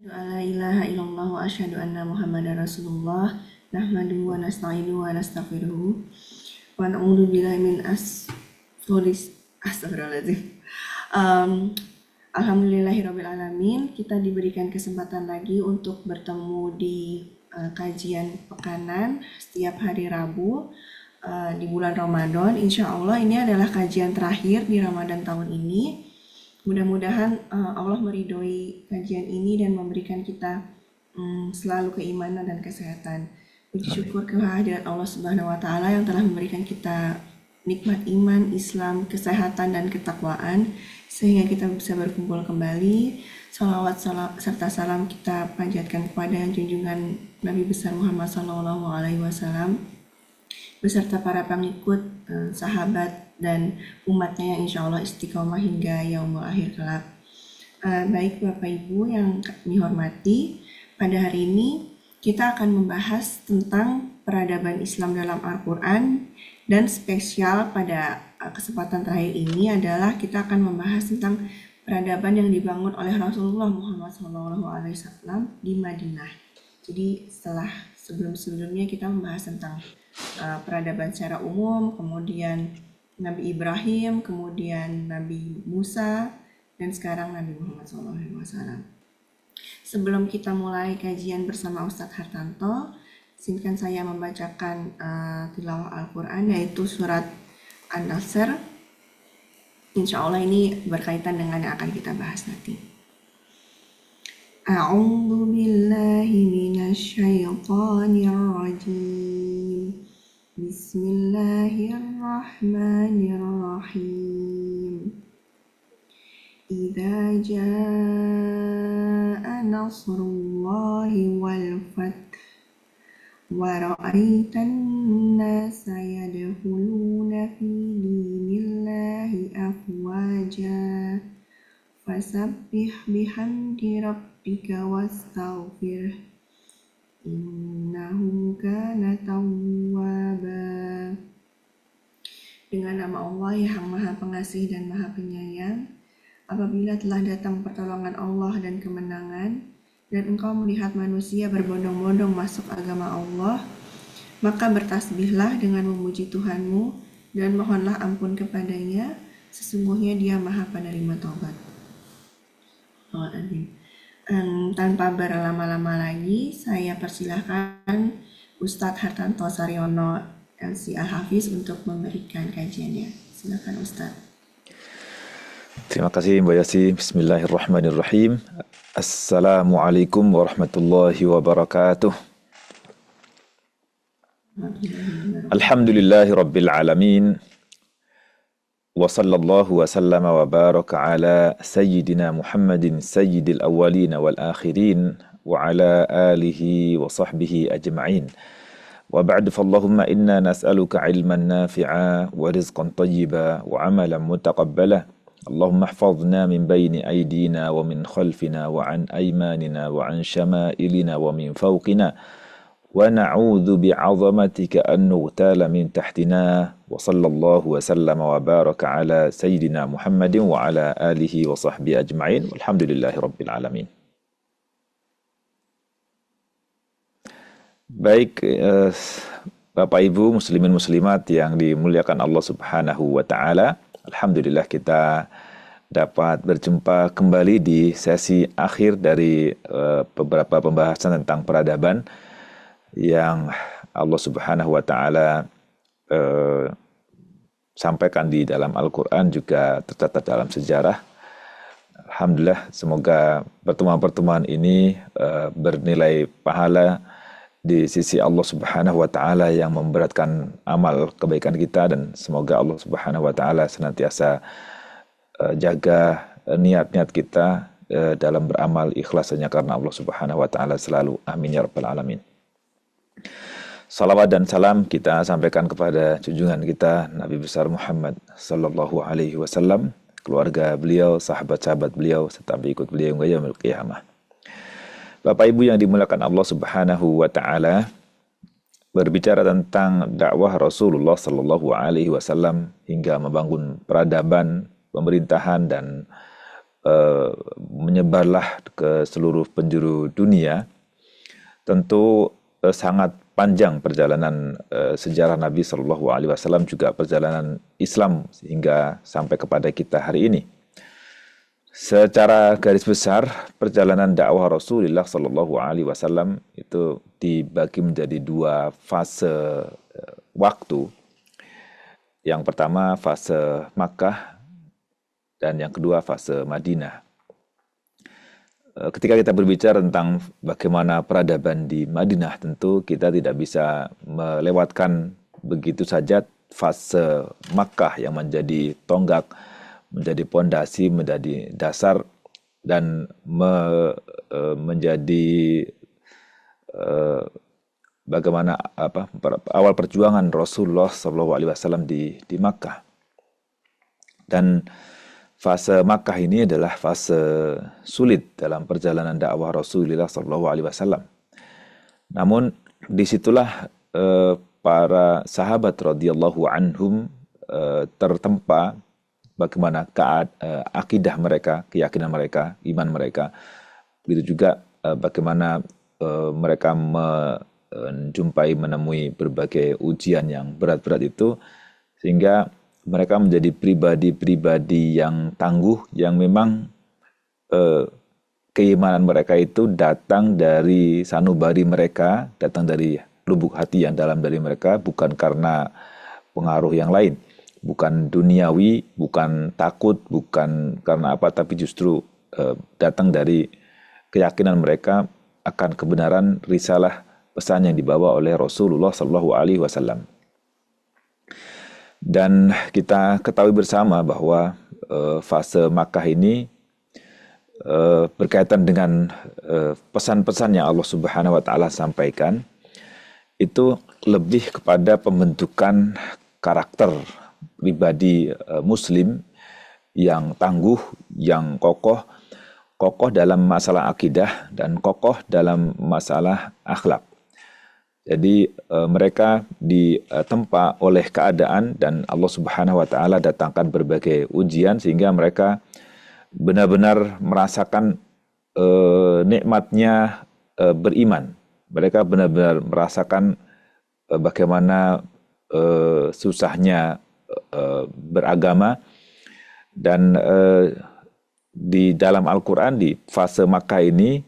La ilaha illallah wa asyhadu anna Muhammadar Rasulullah nahmaduhu wa nasta'inuhu wa nastaghfiruh wa na'udzu billahi min astagfirullahaladzim. Alhamdulillahirabbil alamin, kita diberikan kesempatan lagi untuk bertemu di kajian pekanan setiap hari Rabu di bulan Ramadan. Insya Allah ini adalah kajian terakhir di Ramadan tahun ini. Mudah-mudahan Allah meridhoi kajian ini dan memberikan kita selalu keimanan dan kesehatan. Puji syukur kehadirat Allah Subhanahu wa taala yang telah memberikan kita nikmat iman, Islam, kesehatan dan ketakwaan sehingga kita bisa berkumpul kembali. Salawat serta salam kita panjatkan kepada junjungan Nabi besar Muhammad SAW beserta para pengikut, sahabat dan umatnya yang insya Allah istiqomah hingga yaumul akhir kelak. Baik Bapak Ibu yang kami hormati, pada hari ini kita akan membahas tentang peradaban Islam dalam Al-Quran, dan spesial pada kesempatan terakhir ini adalah kita akan membahas tentang peradaban yang dibangun oleh Rasulullah Muhammad SAW di Madinah. Jadi setelah sebelum-sebelumnya kita membahas tentang peradaban secara umum, kemudian Nabi Ibrahim, kemudian Nabi Musa, dan sekarang Nabi Muhammad SAW. Sebelum kita mulai kajian bersama Ustadz Hartanto, izinkan saya membacakan tilawah Al-Quran, yaitu surat An-Nasr. Insya Allah ini berkaitan dengan yang akan kita bahas nanti. A'udzu billahi minasy syaithanir rajim. Bismillahirrahmanirrahim. Idza jaa nasrullahi wal fath wa ra'aitan nasa yadkhuluna fi dinillahi afwaja fasabbih bihamdi rabbika wastaghfirh innahu kana tawwaba. Dengan nama Allah yang Maha Pengasih dan Maha Penyayang, apabila telah datang pertolongan Allah dan kemenangan, dan engkau melihat manusia berbondong-bondong masuk agama Allah, maka bertasbihlah dengan memuji Tuhanmu dan mohonlah ampun kepadanya, sesungguhnya Dia Maha Penerima Taubat. Tanpa berlama-lama lagi, saya persilahkan Ustadz Hartanto Saryono LC Al-Hafiz untuk memberikan kajiannya. Silakan Ustadz. Terima kasih Mbak Yasi. Bismillahirrahmanirrahim. Assalamualaikum warahmatullahi wabarakatuh. Alhamdulillahi rabbil alamin. Wa sallallahu wa sallama wa baraka ala sayyidina Muhammadin sayyidil awwalin wal akhirin wa ala alihi wa sahbihi ajma'in. Wa ba'du fallahumma inna nas'aluka ilman nafi'a wa rizqan tayyiba wa amalan mutaqabbala. Allahumma ihfazna min bayni aydina wa min khalfina wa an aymanina wa an syama'ilina wa min fawqina wa na'udzu bi'azamatika an nughtala min tahtina. Wa sallallahu wa sallama wa baraka ala sayyidina Muhammadin wa ala alihi wa sahbihi ajma'in. Walhamdulillahi rabbil alamin. Baik, Bapak Ibu muslimin muslimat yang dimuliakan Allah Subhanahu wa taala, alhamdulillah kita dapat berjumpa kembali di sesi akhir dari beberapa pembahasan tentang peradaban yang Allah Subhanahu wa taala sampaikan di dalam Al-Quran, juga tercatat dalam sejarah. Alhamdulillah, semoga pertemuan-pertemuan ini bernilai pahala di sisi Allah Subhanahu wa taala yang memberatkan amal kebaikan kita, dan semoga Allah Subhanahu wa taala senantiasa jaga niat-niat kita dalam beramal ikhlas hanya karena Allah Subhanahu wa taala selalu. Amin ya rabbal alamin. Salawat dan salam kita sampaikan kepada junjungan kita Nabi besar Muhammad sallallahu alaihi wasallam, keluarga beliau, sahabat-sahabat beliau, serta pengikut beliau hingga yaumil qiyamah. Bapak Ibu yang dimuliakan Allah Subhanahu wa taala, berbicara tentang dakwah Rasulullah sallallahu alaihi wasallam hingga membangun peradaban, pemerintahan dan menyebarlah ke seluruh penjuru dunia. Tentu sangat panjang perjalanan sejarah Nabi Shallallahu Alaihi Wasallam, juga perjalanan Islam hingga sampai kepada kita hari ini. Secara garis besar, perjalanan dakwah Rasulullah Shallallahu Alaihi Wasallam itu dibagi menjadi dua fase waktu. Yang pertama fase Makkah dan yang kedua fase Madinah. Ketika kita berbicara tentang bagaimana peradaban di Madinah, tentu kita tidak bisa melewatkan begitu saja fase Makkah yang menjadi tonggak, menjadi pondasi, menjadi dasar, dan menjadi bagaimana awal perjuangan Rasulullah SAW di Makkah. Dan fase Makkah ini adalah fase sulit dalam perjalanan dakwah Rasulullah SAW. Namun disitulah para sahabat radhiyallahu anhum tertempa bagaimana akidah mereka, keyakinan mereka, iman mereka. Begitu juga bagaimana mereka menemui berbagai ujian yang berat-berat itu, sehingga mereka menjadi pribadi-pribadi yang tangguh, yang memang keimanan mereka itu datang dari sanubari mereka, datang dari lubuk hati yang dalam dari mereka, bukan karena pengaruh yang lain, bukan duniawi, bukan takut, bukan karena apa, tapi justru datang dari keyakinan mereka akan kebenaran risalah pesan yang dibawa oleh Rasulullah SAW. Dan kita ketahui bersama bahwa fase Makkah ini berkaitan dengan pesan-pesan yang Allah Subhanahu wa Ta'ala sampaikan, itu lebih kepada pembentukan karakter pribadi Muslim yang tangguh, yang kokoh dalam masalah akidah dan kokoh dalam masalah akhlak. Jadi mereka ditempa oleh keadaan dan Allah Subhanahu wa Ta'ala datangkan berbagai ujian, sehingga mereka benar-benar merasakan nikmatnya beriman. Mereka benar-benar merasakan bagaimana susahnya beragama. Dan di dalam Al-Quran di fase Makkah ini,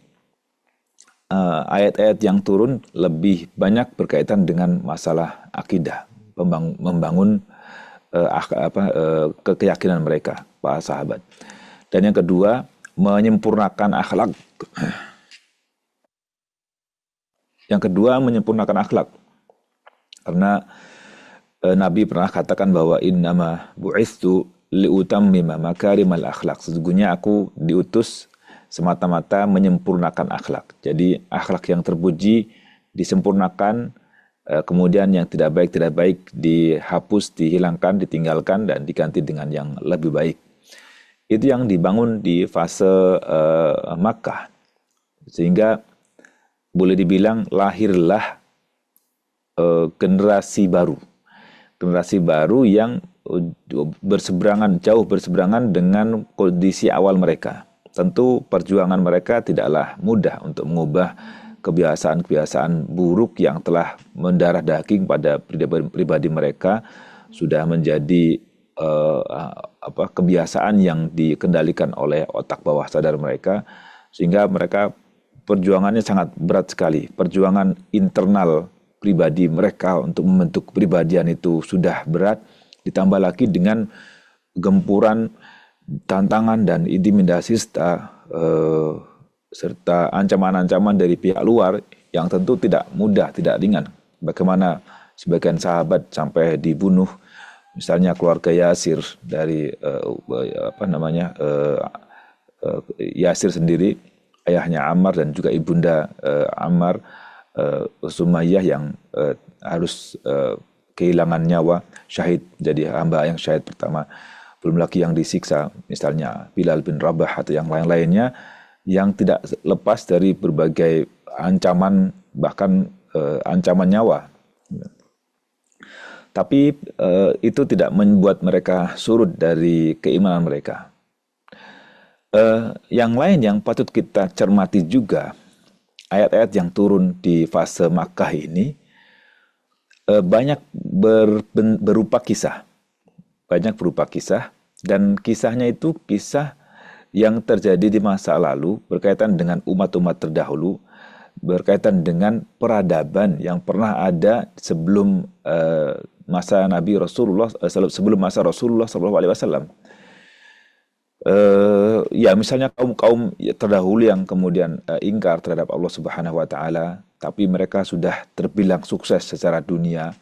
ayat-ayat yang turun lebih banyak berkaitan dengan masalah akidah, membangun keyakinan mereka, para sahabat. Dan yang kedua, menyempurnakan akhlak. Yang kedua, menyempurnakan akhlak. Karena Nabi pernah katakan bahwa innama bu'istu liutammima makarimal akhlak. Sesungguhnya aku diutus semata-mata menyempurnakan akhlak. Jadi akhlak yang terpuji disempurnakan, kemudian yang tidak baik dihapus, dihilangkan, ditinggalkan, dan diganti dengan yang lebih baik. Itu yang dibangun di fase Makkah. Sehingga boleh dibilang lahirlah generasi baru. Generasi baru yang jauh berseberangan dengan kondisi awal mereka. Tentu perjuangan mereka tidaklah mudah untuk mengubah kebiasaan-kebiasaan buruk yang telah mendarah daging pada pribadi mereka, sudah menjadi kebiasaan yang dikendalikan oleh otak bawah sadar mereka, sehingga mereka perjuangannya sangat berat sekali. Perjuangan internal pribadi mereka untuk membentuk kepribadian itu sudah berat, ditambah lagi dengan gempuran tantangan dan intimidasi serta ancaman-ancaman dari pihak luar yang tentu tidak mudah, tidak ringan. Bagaimana sebagian sahabat sampai dibunuh, misalnya keluarga Yasir dari Yasir sendiri, ayahnya Ammar dan juga ibunda Ammar, Sumayyah, yang harus kehilangan nyawa, syahid, jadi hamba yang syahid pertama. Belum lagi yang disiksa, misalnya Bilal bin Rabah atau yang lain-lainnya, yang tidak lepas dari berbagai ancaman, bahkan ancaman nyawa. Tapi itu tidak membuat mereka surut dari keimanan mereka. Yang lain yang patut kita cermati juga, ayat-ayat yang turun di fase Makkah ini banyak berupa kisah. Banyak berupa kisah, dan kisahnya itu kisah yang terjadi di masa lalu, berkaitan dengan umat-umat terdahulu, berkaitan dengan peradaban yang pernah ada sebelum masa Nabi Rasulullah, sebelum masa Rasulullah SAW. Ya misalnya kaum-kaum terdahulu yang kemudian ingkar terhadap Allah Subhanahu wa taala, tapi mereka sudah terbilang sukses secara dunia.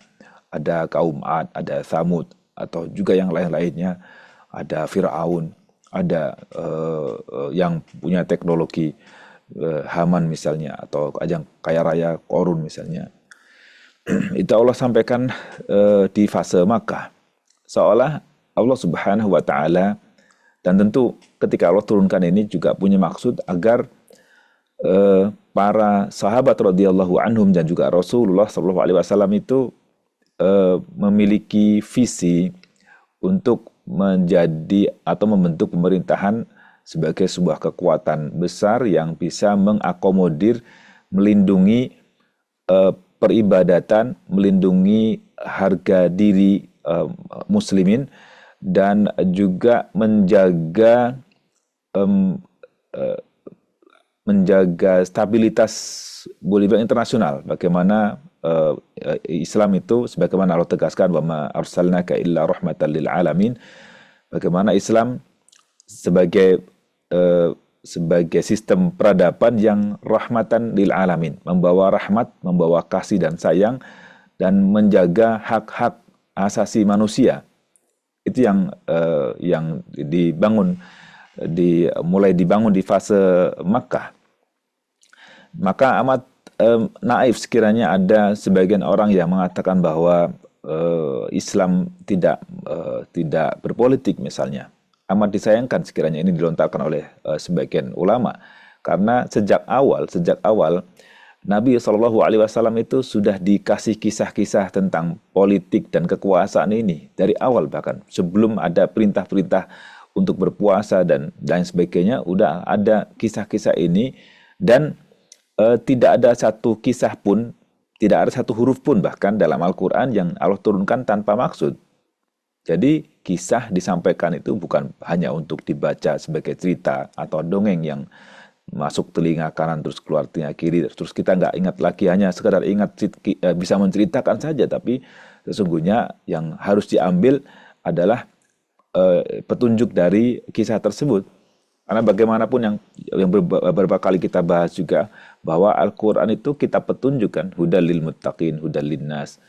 Ada kaum Ad, ada Thamud, atau juga yang lain-lainnya, ada Firaun, ada yang punya teknologi, Haman misalnya, atau yang kaya raya Korun misalnya. Itu Allah sampaikan di fase Makkah, seolah Allah Subhanahu wa taala, dan tentu ketika Allah turunkan ini juga punya maksud agar para sahabat radhiyallahu anhum dan juga Rasulullah sallallahu alaihi wasallam itu memiliki visi untuk menjadi atau membentuk pemerintahan sebagai sebuah kekuatan besar yang bisa mengakomodir, melindungi peribadatan, melindungi harga diri muslimin, dan juga menjaga stabilitas boleh bilang internasional. Bagaimana Islam itu, sebagaimana Allah tegaskan, wa ma arsalnaka illa rahmatan lil alamin. Bagaimana Islam sebagai sistem peradaban yang rahmatan lil alamin, membawa rahmat, membawa kasih dan sayang, dan menjaga hak-hak asasi manusia. Itu yang mulai dibangun di fase Makkah. Maka amat naif sekiranya ada sebagian orang yang mengatakan bahwa Islam tidak berpolitik misalnya. Amat disayangkan sekiranya ini dilontarkan oleh sebagian ulama, karena sejak awal Nabi SAW itu sudah dikasih kisah-kisah tentang politik dan kekuasaan ini dari awal, bahkan sebelum ada perintah-perintah untuk berpuasa dan lain sebagainya, udah ada kisah-kisah ini. Dan tidak ada satu kisah pun, tidak ada satu huruf pun bahkan dalam Al-Quran yang Allah turunkan tanpa maksud. Jadi kisah disampaikan itu bukan hanya untuk dibaca sebagai cerita atau dongeng yang masuk telinga kanan terus keluar telinga kiri, terus kita nggak ingat lagi, hanya sekadar ingat bisa menceritakan saja. Tapi sesungguhnya yang harus diambil adalah petunjuk dari kisah tersebut. Karena bagaimanapun yang beberapa kali kita bahas juga, bahwa Al-Quran itu kitab petunjuk kan, hudal lil muttaqin, hudal lin nas,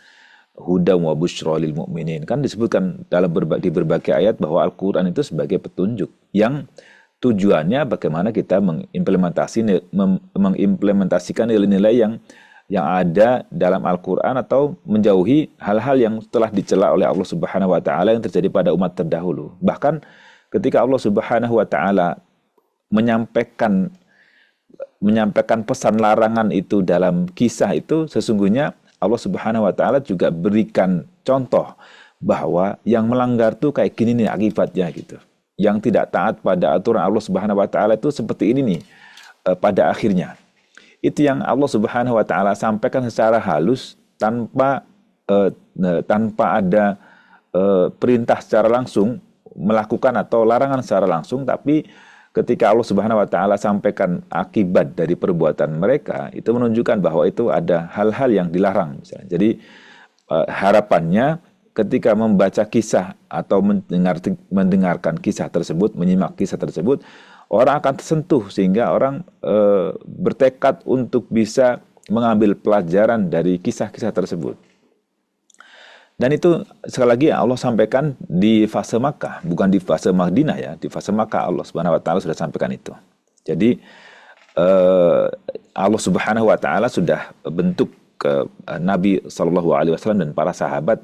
huda wa busyra lil mu'minin. Kan disebutkan di berbagai ayat bahwa Al-Quran itu sebagai petunjuk yang tujuannya bagaimana kita mengimplementasikan nilai-nilai yang ada dalam Al-Quran, atau menjauhi hal-hal yang telah dicela oleh Allah Subhanahu wa taala yang terjadi pada umat terdahulu. Bahkan ketika Allah Subhanahu wa taala menyampaikan pesan larangan itu dalam kisah itu, sesungguhnya Allah Subhanahu wa taala juga berikan contoh bahwa yang melanggar tuh kayak gini nih akibatnya gitu. Yang tidak taat pada aturan Allah Subhanahu wa taala itu seperti ini nih pada akhirnya. Itu yang Allah Subhanahu wa taala sampaikan secara halus, tanpa ada perintah secara langsung melakukan atau larangan secara langsung. Tapi ketika Allah Subhanahu wa taala sampaikan akibat dari perbuatan mereka, itu menunjukkan bahwa itu ada hal-hal yang dilarang misalnya. Jadi harapannya ketika membaca kisah atau mendengarkan kisah tersebut, menyimak kisah tersebut, orang akan tersentuh sehingga orang bertekad untuk bisa mengambil pelajaran dari kisah-kisah tersebut. Dan itu sekali lagi Allah sampaikan di fase Makkah, bukan di fase Madinah ya. Di fase Makkah Allah Subhanahu wa taala sudah sampaikan itu. Jadi Allah Subhanahu wa taala sudah bentuk ke Nabi SAW dan para sahabat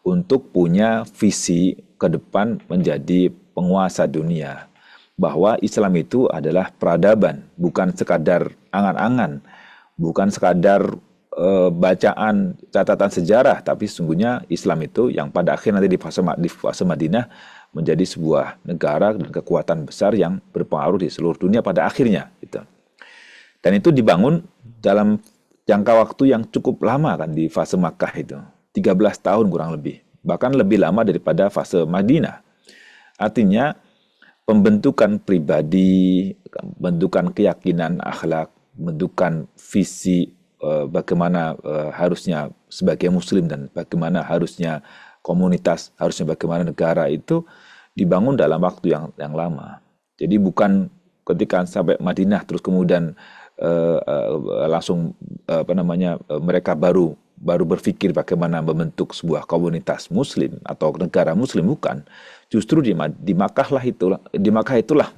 untuk punya visi ke depan menjadi penguasa dunia. Bahwa Islam itu adalah peradaban, bukan sekadar angan-angan, bukan sekadar bacaan catatan sejarah, tapi sesungguhnya Islam itu yang pada akhir nanti di fase Madinah menjadi sebuah negara dan kekuatan besar yang berpengaruh di seluruh dunia pada akhirnya gitu. Dan itu dibangun dalam jangka waktu yang cukup lama kan di fase Makkah itu. 13 tahun kurang lebih. Bahkan lebih lama daripada fase Madinah. Artinya pembentukan pribadi, pembentukan keyakinan, akhlak, pembentukan visi bagaimana harusnya sebagai muslim dan bagaimana harusnya komunitas, harusnya bagaimana negara itu dibangun dalam waktu yang lama. Jadi bukan ketika sampai Madinah terus kemudian langsung mereka baru berpikir bagaimana membentuk sebuah komunitas muslim atau negara muslim, bukan. Justru di Makkah itulah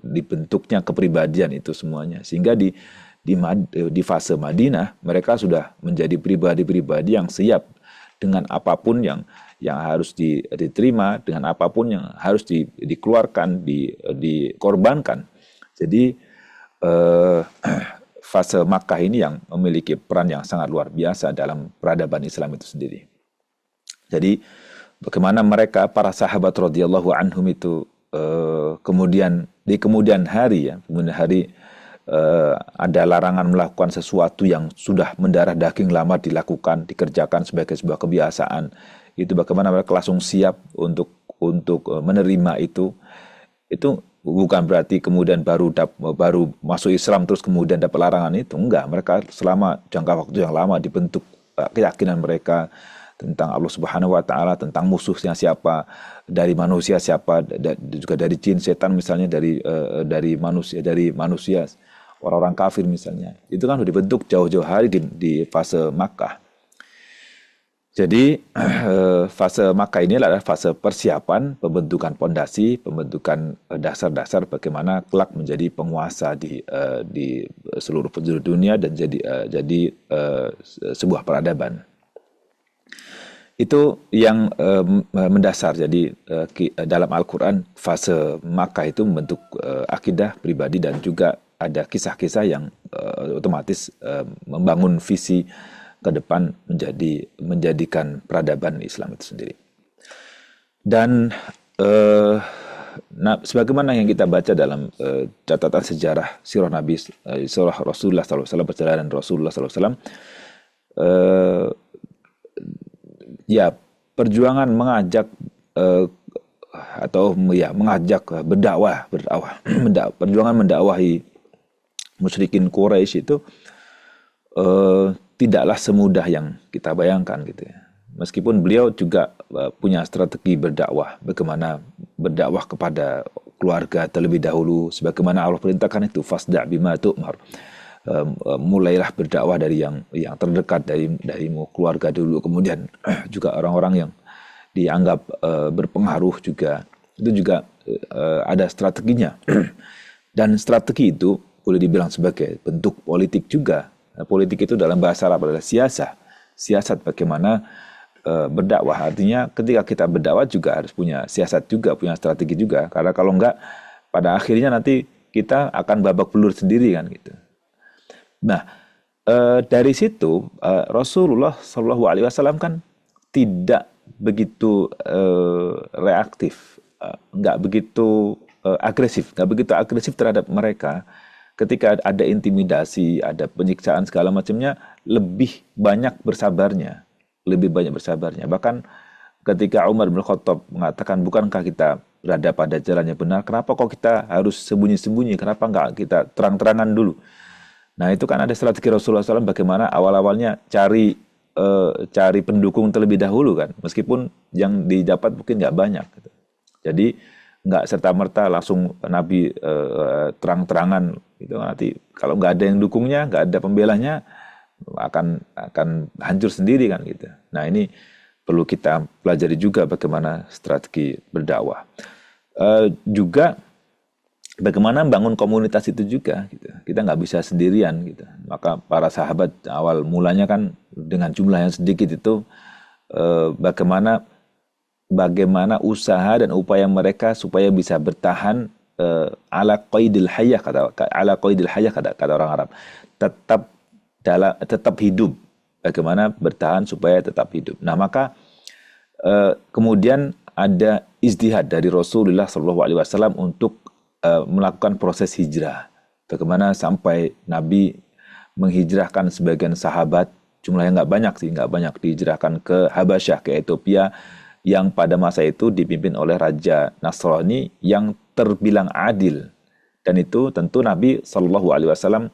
dibentuknya kepribadian itu semuanya, sehingga di fase Madinah mereka sudah menjadi pribadi-pribadi yang siap dengan apapun yang harus diterima, dengan apapun yang harus dikeluarkan, dikorbankan. Jadi fase Makkah ini yang memiliki peran yang sangat luar biasa dalam peradaban Islam itu sendiri. Jadi bagaimana mereka para sahabat radhiyallahu anhum itu kemudian hari ada larangan melakukan sesuatu yang sudah mendarah daging lama dikerjakan sebagai sebuah kebiasaan. Itu bagaimana mereka langsung siap untuk menerima itu. Itu bukan berarti kemudian baru masuk Islam terus kemudian dapat larangan itu. Enggak, mereka selama jangka waktu yang lama dibentuk keyakinan mereka tentang Allah Subhanahu wa taala, tentang musuhnya siapa, dari manusia siapa, juga dari jin, setan misalnya, dari manusia orang-orang kafir misalnya. Itu kan sudah dibentuk jauh-jauh hari di fase Makkah. Jadi fase Makkah ini adalah fase persiapan, pembentukan pondasi, pembentukan dasar-dasar bagaimana kelak menjadi penguasa di seluruh penjuru dunia dan jadi sebuah peradaban. Itu yang mendasar. Jadi dalam Al-Quran fase Makkah itu membentuk akidah pribadi dan juga ada kisah-kisah yang otomatis membangun visi ke depan menjadikan peradaban Islam itu sendiri. Dan sebagaimana yang kita baca dalam catatan sejarah sirah Nabi, sirah Rasulullah SAW, perjalanan Rasulullah SAW, ya perjuangan mengajak berdakwah, perjuangan mendakwahi musyrikin Quraisy itu tidaklah semudah yang kita bayangkan gitu ya. Meskipun beliau juga punya strategi berdakwah, bagaimana berdakwah kepada keluarga terlebih dahulu, sebagaimana Allah perintahkan itu, fasda' bima tu'mar. Mulailah berdakwah dari yang terdekat darimu, keluarga dulu, kemudian juga orang-orang yang dianggap berpengaruh juga. Itu juga ada strateginya. Dan strategi itu boleh dibilang sebagai bentuk politik juga. Politik itu dalam bahasa Arab adalah siasat bagaimana berdakwah. Artinya ketika kita berdakwah juga harus punya siasat juga, punya strategi juga. Karena kalau enggak, pada akhirnya nanti kita akan babak belur sendiri kan gitu. Nah, dari situ Rasulullah SAW kan tidak begitu reaktif, nggak begitu agresif terhadap mereka. Ketika ada intimidasi, ada penyiksaan segala macamnya, lebih banyak bersabarnya. Bahkan ketika Umar bin Khattab mengatakan, bukankah kita berada pada jalan yang benar, kenapa kok kita harus sembunyi-sembunyi, kenapa nggak kita terang-terangan dulu? Nah itu kan ada strategi Rasulullah SAW bagaimana awal-awalnya cari pendukung terlebih dahulu kan, meskipun yang didapat mungkin nggak banyak gitu. Jadi nggak serta-merta langsung Nabi terang-terangan gitu. Nanti kalau nggak ada yang dukungnya, nggak ada pembelanya, akan hancur sendiri kan gitu. Nah ini perlu kita pelajari juga bagaimana strategi berdakwah. Juga bagaimana bangun komunitas itu juga gitu. Kita nggak bisa sendirian gitu. Maka para sahabat awal mulanya kan dengan jumlah yang sedikit itu bagaimana usaha dan upaya mereka supaya bisa bertahan ala qaidil hayah kata orang Arab, tetap hidup. Bagaimana bertahan supaya tetap hidup. Nah, maka kemudian ada ijtihad dari Rasulullah SAW untuk melakukan proses hijrah. Bagaimana sampai Nabi menghijrahkan sebagian sahabat, jumlahnya nggak banyak, dihijrahkan ke Habasyah, ke Ethiopia, yang pada masa itu dipimpin oleh Raja Nasrani yang terbilang adil. Dan itu tentu Nabi SAW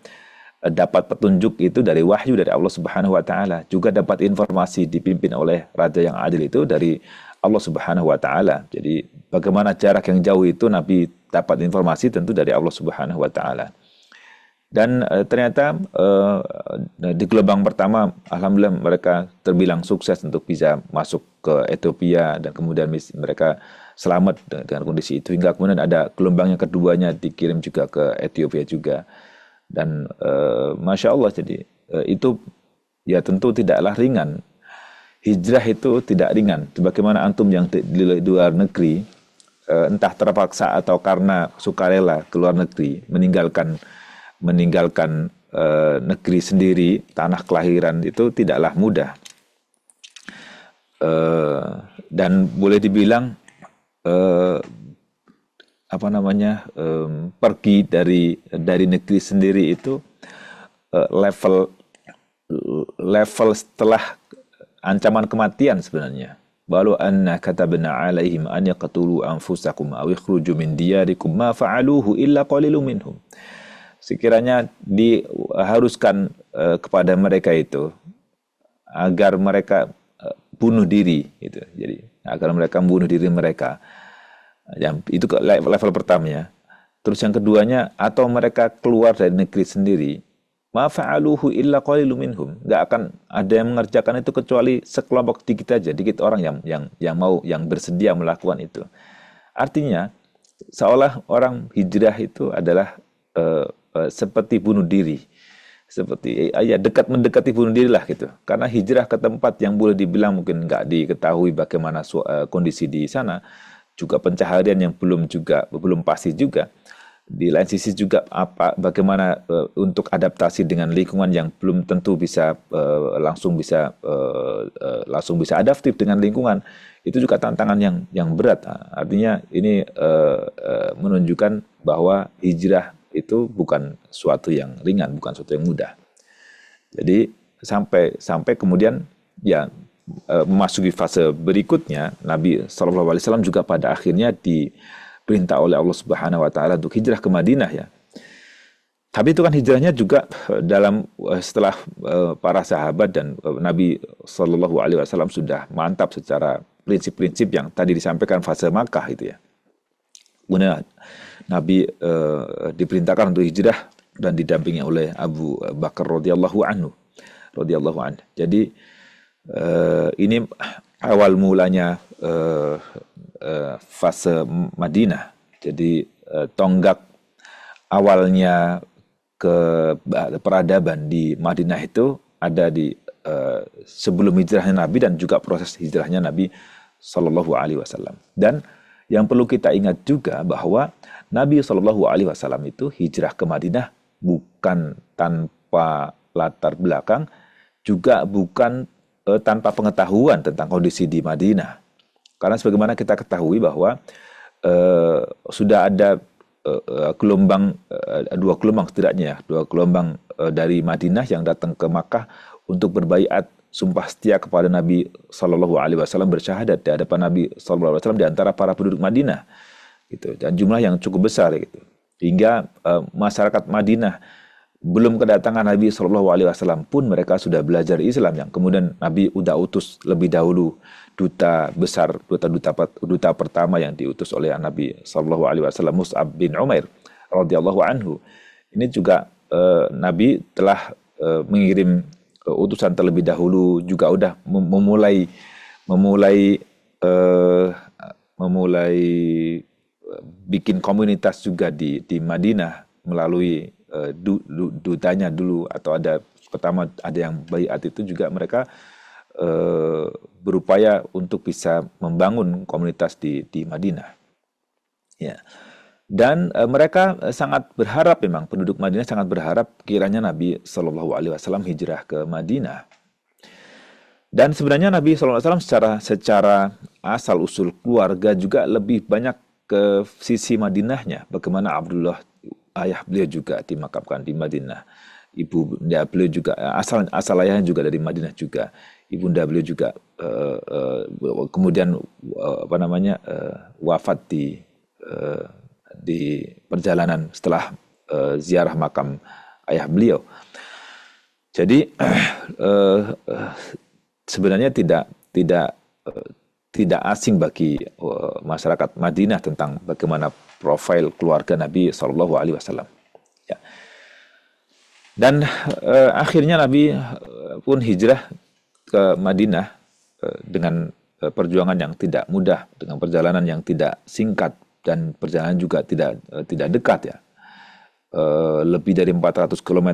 dapat petunjuk itu dari wahyu dari Allah Subhanahu wa taala. Juga dapat informasi dipimpin oleh raja yang adil itu dari Allah Subhanahu wa taala. Jadi bagaimana jarak yang jauh itu Nabi dapat informasi tentu dari Allah Subhanahu wa taala. Dan ternyata di gelombang pertama alhamdulillah mereka terbilang sukses untuk bisa masuk ke Ethiopia, dan kemudian mereka selamat dengan kondisi itu, hingga kemudian ada gelombang yang keduanya dikirim juga ke Ethiopia juga. Dan Masya Allah, jadi itu ya tentu tidaklah ringan. Hijrah itu tidak ringan. Sebagaimana antum yang di luar negeri, entah terpaksa atau karena sukarela ke luar negeri, meninggalkan negeri sendiri, tanah kelahiran, itu tidaklah mudah. Dan boleh dibilang pergi dari negeri sendiri itu level setelah ancaman kematian sebenarnya. Walau anna katabna alaihim an yaqtulu anfusakum aw yakhruju min diyarikum ma fa'aluhu illa qalilun minhum. Sekiranya diharuskan kepada mereka itu agar mereka bunuh diri, gitu. Jadi agar mereka bunuh diri mereka. Itu level pertamanya. Terus yang keduanya, atau mereka keluar dari negeri sendiri, ma fa'aluhu illa qalilun minhum. Enggak akan ada yang mengerjakan itu kecuali sekelompok dikit aja, dikit orang yang bersedia melakukan itu. Artinya seolah orang hijrah itu adalah seperti bunuh diri, seperti mendekati bunuh diri lah gitu. Karena hijrah ke tempat yang boleh dibilang mungkin nggak diketahui bagaimana kondisi di sana, juga pencaharian yang belum pasti juga. Di lain sisi juga bagaimana untuk adaptasi dengan lingkungan yang belum tentu bisa langsung bisa adaptif dengan lingkungan, itu juga tantangan yang berat. Artinya ini menunjukkan bahwa hijrah itu bukan suatu yang ringan, bukan suatu yang mudah. Jadi sampai kemudian ya memasuki fase berikutnya, Nabi SAW juga pada akhirnya diperintah oleh Allah Subhanahu wa taala untuk hijrah ke Madinah ya. Tapi itu kan hijrahnya juga setelah para sahabat dan Nabi SAW sudah mantap secara prinsip-prinsip yang tadi disampaikan fase Makkah itu ya. Kemudian Nabi diperintahkan untuk hijrah dan didampingi oleh Abu Bakar radhiyallahu anhu. Jadi ini awal mulanya fase Madinah. Jadi tonggak awalnya ke peradaban di Madinah itu ada di sebelum hijrahnya Nabi dan juga proses hijrahnya Nabi Shallallahu Alaihi Wasallam. Dan yang perlu kita ingat juga bahwa Nabi Shallallahu Alaihi Wasallam itu hijrah ke Madinah bukan tanpa latar belakang, juga bukan tanpa pengetahuan tentang kondisi di Madinah. Karena sebagaimana kita ketahui bahwa sudah ada dua gelombang setidaknya, dua gelombang dari Madinah yang datang ke Makkah untuk berbaiat sumpah setia kepada Nabi Shallallahu Alaihi Wasallam, bersyahadat di hadapan Nabi Shallallahu Alaihi Wasallam di antara para penduduk Madinah, gitu. Dan jumlah yang cukup besar, gitu. Hingga masyarakat Madinah belum kedatangan Nabi Shallallahu Alaihi Wasallam pun mereka sudah belajar Islam, yang kemudian Nabi udah utus lebih dahulu duta besar, duta pertama yang diutus oleh Nabi Shallallahu Alaihi Wasallam, Mus'ab bin Umair radhiyallahu anhu. Ini juga Nabi telah mengirim utusan terlebih dahulu, juga udah memulai bikin komunitas juga di Madinah melalui dutanya dulu, atau pertama ada yang baiat itu juga mereka berupaya untuk bisa membangun komunitas di Madinah. Ya. Dan mereka sangat berharap, memang penduduk Madinah sangat berharap kiranya Nabi Shallallahu Alaihi Wasallam hijrah ke Madinah. Dan sebenarnya Nabi SAW secara asal usul keluarga juga lebih banyak ke sisi Madinahnya. Bagaimana Abdullah ayah beliau juga dimakamkan di Madinah. Ibunda beliau juga asal ayahnya juga dari Madinah juga. Ibunda beliau juga kemudian wafat di perjalanan setelah ziarah makam ayah beliau. Jadi sebenarnya tidak asing bagi masyarakat Madinah tentang bagaimana profil keluarga Nabi Shallallahu Alaihi Wasallam. Ya. Dan akhirnya Nabi pun hijrah ke Madinah dengan perjuangan yang tidak mudah, dengan perjalanan yang tidak singkat dan perjalanan juga tidak dekat ya. Lebih dari 400 km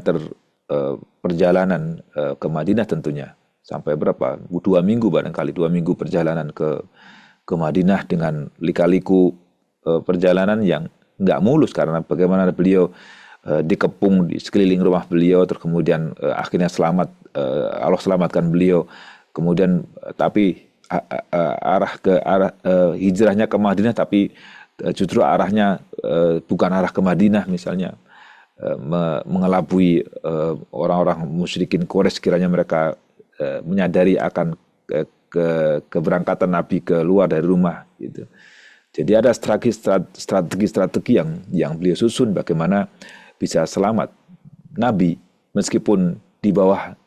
perjalanan ke Madinah tentunya. Sampai berapa? 2 minggu barangkali, 2 minggu perjalanan ke Madinah dengan lika-liku perjalanan yang nggak mulus karena bagaimana beliau dikepung di sekeliling rumah beliau, terus kemudian akhirnya Allah selamatkan beliau. Kemudian tapi arah hijrahnya ke Madinah tapi justru arahnya bukan arah ke Madinah misalnya. Mengelabui orang-orang musyrikin Quraisy kiranya mereka menyadari akan keberangkatan Nabi keluar dari rumah gitu. Jadi ada strategi-strategi yang beliau susun bagaimana bisa selamat Nabi meskipun di bawah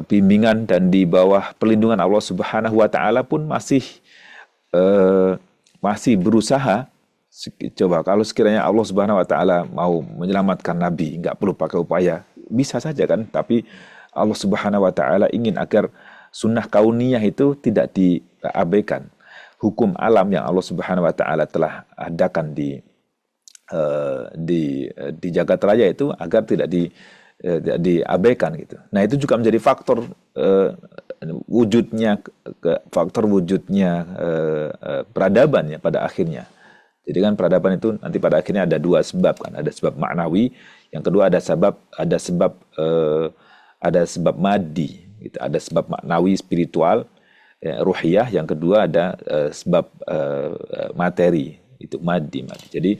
bimbingan dan di bawah perlindungan Allah Subhanahu wa taala pun masih berusaha. Coba kalau sekiranya Allah Subhanahu wa taala mau menyelamatkan Nabi, nggak perlu pakai upaya, bisa saja kan, tapi Allah Subhanahu wa taala ingin agar sunnah kauniyah itu tidak diabaikan. Hukum alam yang Allah Subhanahu wa taala telah adakan di jagat raya itu agar tidak diabaikan gitu. Nah, itu juga menjadi faktor wujudnya peradaban ya pada akhirnya. Jadi kan peradaban itu nanti pada akhirnya ada 2 sebab kan, ada sebab maknawi, yang kedua ada sebab maddi, gitu. Ada sebab maknawi spiritual, ya, ruhiyah, yang kedua ada sebab materi, itu maddi. Jadi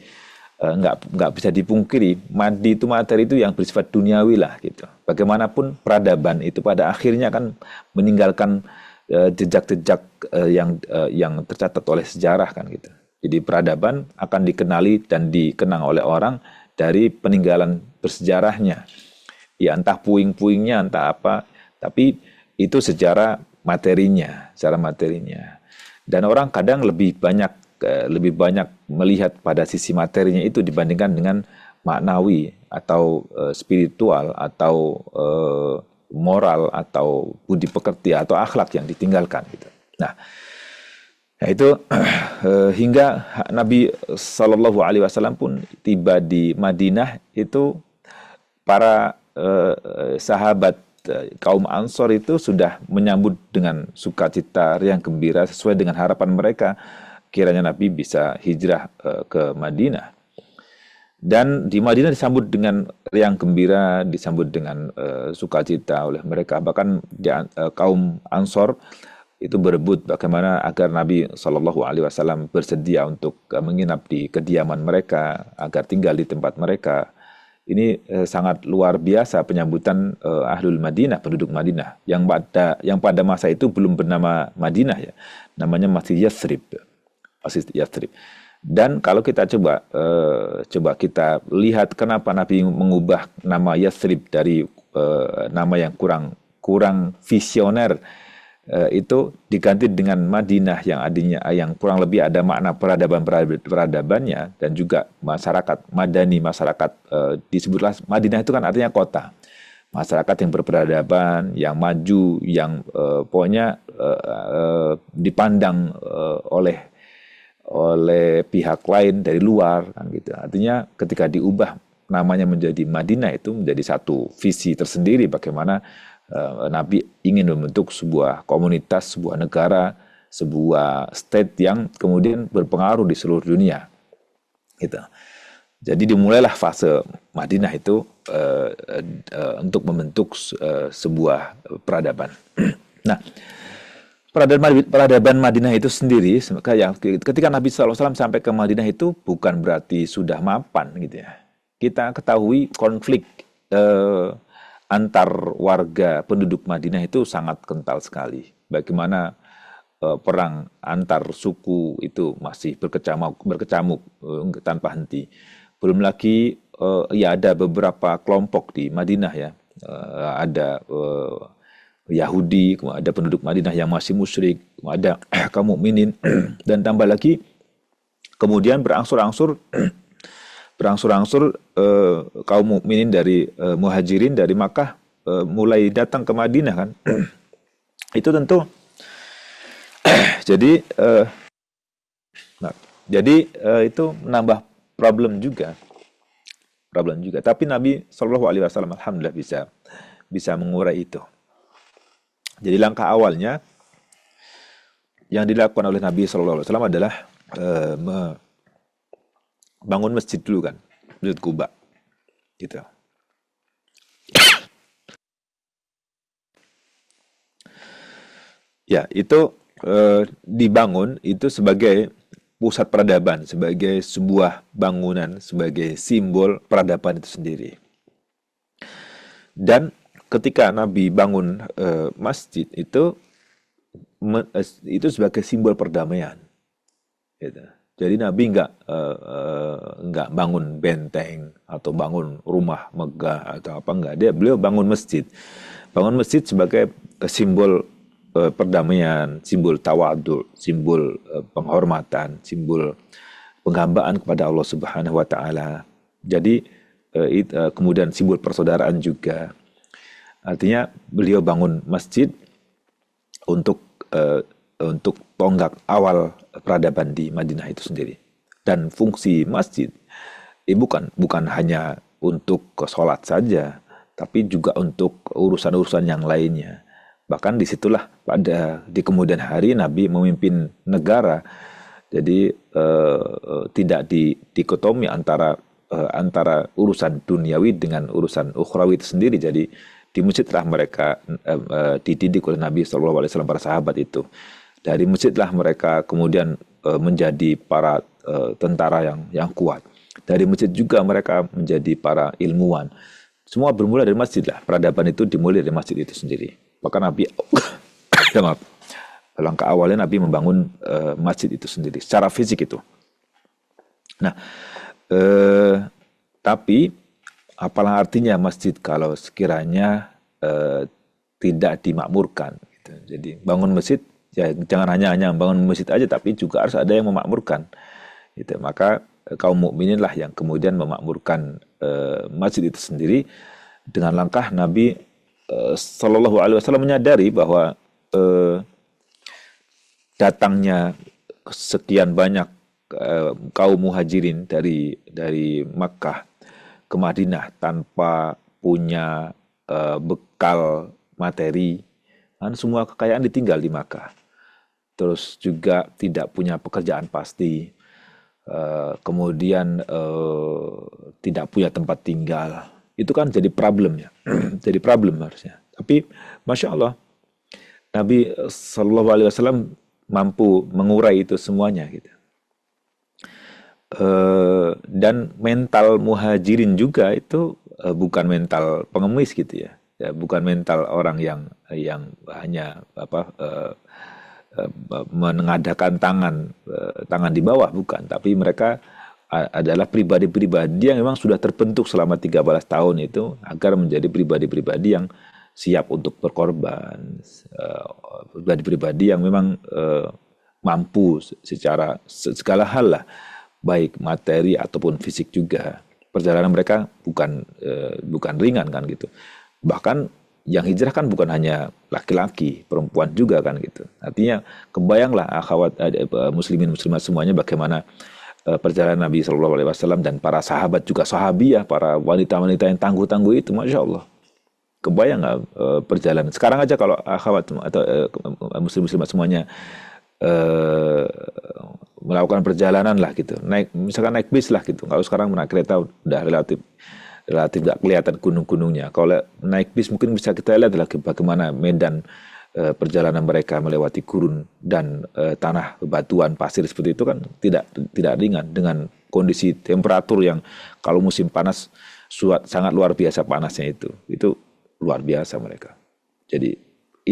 nggak bisa dipungkiri maddi itu materi itu yang bersifat duniawi lah gitu. Bagaimanapun peradaban itu pada akhirnya kan meninggalkan jejak-jejak yang tercatat oleh sejarah kan gitu. Jadi peradaban akan dikenali dan dikenang oleh orang dari peninggalan bersejarahnya. Ya entah puing-puingnya, entah apa, tapi itu secara materinya. Dan orang kadang lebih banyak melihat pada sisi materinya itu dibandingkan dengan maknawi atau spiritual atau moral atau budi pekerti atau akhlak yang ditinggalkan gitu. Nah, itu hingga Nabi Shallallahu Alaihi Wasallam pun tiba di Madinah itu para sahabat kaum Ansor itu sudah menyambut dengan sukacita riang gembira sesuai dengan harapan mereka kiranya Nabi bisa hijrah ke Madinah. Dan di Madinah disambut dengan riang gembira, disambut dengan sukacita oleh mereka. Bahkan kaum Ansor itu berebut bagaimana agar Nabi Shallallahu Alaihi Wasallam bersedia untuk menginap di kediaman mereka, agar tinggal di tempat mereka. Ini sangat luar biasa penyambutan Ahlul Madinah, penduduk Madinah, yang pada masa itu belum bernama Madinah ya, namanya masih Yathrib. Dan kalau kita coba kita lihat kenapa Nabi mengubah nama Yathrib dari nama yang kurang visioner, itu diganti dengan Madinah yang kurang lebih ada makna peradabannya dan juga masyarakat madani, masyarakat disebutlah Madinah itu kan artinya kota, masyarakat yang berperadaban, yang maju, yang pokoknya dipandang oleh pihak lain dari luar kan gitu. Artinya ketika diubah namanya menjadi Madinah itu menjadi satu visi tersendiri bagaimana Nabi ingin membentuk sebuah komunitas, sebuah negara, sebuah state yang kemudian berpengaruh di seluruh dunia. Gitu. Jadi dimulailah fase Madinah itu untuk membentuk sebuah peradaban. Nah, peradaban Madinah itu sendiri, ketika Nabi SAW sampai ke Madinah itu bukan berarti sudah mapan gitu ya. Kita ketahui konflik antar warga penduduk Madinah itu sangat kental sekali. Bagaimana perang antar suku itu masih berkecamuk tanpa henti. Belum lagi ya ada beberapa kelompok di Madinah ya. Ada Yahudi, ada penduduk Madinah yang masih musyrik, ada kaum mukminin dan tambah lagi kemudian berangsur-angsur kaum mukminin dari muhajirin dari Makkah mulai datang ke Madinah kan. Itu tentu jadi itu menambah problem juga. Tapi Nabi Shallallahu Alaihi Wasallam alhamdulillah bisa mengurai itu. Jadi langkah awalnya yang dilakukan oleh Nabi Shallallahu Alaihi Wasallam adalah bangun masjid dulu kan, Masjid Quba, gitu. Ya itu dibangun itu sebagai pusat peradaban, sebagai sebuah bangunan, sebagai simbol peradaban itu sendiri. Dan ketika Nabi bangun masjid itu sebagai simbol perdamaian. Gitu. Jadi Nabi nggak bangun benteng atau bangun rumah megah atau apa enggak. Beliau bangun masjid. Bangun masjid sebagai simbol perdamaian, simbol tawadhu, simbol penghormatan, simbol penghambaan kepada Allah Subhanahu wa taala. Jadi kemudian simbol persaudaraan juga. Artinya beliau bangun masjid untuk tonggak awal peradaban di Madinah itu sendiri. Dan fungsi masjid bukan hanya untuk sholat saja, tapi juga untuk urusan-urusan yang lainnya. Bahkan disitulah di kemudian hari Nabi memimpin negara. Jadi tidak dikotomi antara urusan duniawi dengan urusan ukhrawi itu sendiri. Jadi di masjidlah mereka dididik oleh Nabi SAW, para sahabat itu. Dari masjidlah mereka kemudian menjadi para tentara yang kuat. Dari masjid juga mereka menjadi para ilmuwan. Semua bermula dari masjid lah. Peradaban itu dimulai dari masjid itu sendiri. Maka Nabi, langkah awalnya Nabi membangun masjid itu sendiri, secara fisik itu. Nah, tapi apalah artinya masjid kalau sekiranya tidak dimakmurkan. Gitu. Jadi bangun masjid, ya jangan hanya bangun masjid aja, tapi juga harus ada yang memakmurkan. Gitu. Maka kaum mukminin lah yang kemudian memakmurkan masjid itu sendiri dengan langkah Nabi Sallallahu Alaihi Wasallam menyadari bahwa datangnya sekian banyak kaum muhajirin dari Makkah ke Madinah tanpa punya bekal materi, kan semua kekayaan ditinggal di Makkah. Terus juga tidak punya pekerjaan pasti, kemudian tidak punya tempat tinggal. Itu kan jadi problem ya, jadi problem harusnya. Tapi Masya Allah, Nabi Sallallahu Alaihi Wasallam mampu mengurai itu semuanya gitu. Dan mental muhajirin juga itu bukan mental pengemis gitu ya, bukan mental orang yang hanya mengadakan tangan di bawah, bukan. Tapi mereka adalah pribadi-pribadi yang memang sudah terbentuk selama 13 tahun itu agar menjadi pribadi-pribadi yang siap untuk berkorban, pribadi-pribadi yang memang mampu secara segala hal lah, baik materi ataupun fisik juga. Perjalanan mereka bukan ringan kan gitu. Bahkan yang hijrah kan bukan hanya laki-laki, perempuan juga kan gitu. Artinya kebayanglah akhwat muslimin muslimat semuanya bagaimana perjalanan Nabi Shallallahu Alaihi Wasallam dan para sahabat juga sahabiah, para wanita-wanita yang tangguh-tangguh itu, Masya Allah. Kebayang nggak perjalanan? Sekarang aja kalau akhwat atau muslim-muslimat semuanya melakukan perjalanan lah gitu, misalkan naik bis lah gitu. Kalau sekarang naik kereta udah relatif nggak kelihatan gunung-gunungnya. Kalau naik bis mungkin bisa kita lihat lagi bagaimana medan perjalanan mereka melewati gurun dan tanah batuan pasir seperti itu kan tidak ringan, dengan kondisi temperatur yang kalau musim panas sangat luar biasa panasnya, itu luar biasa mereka. Jadi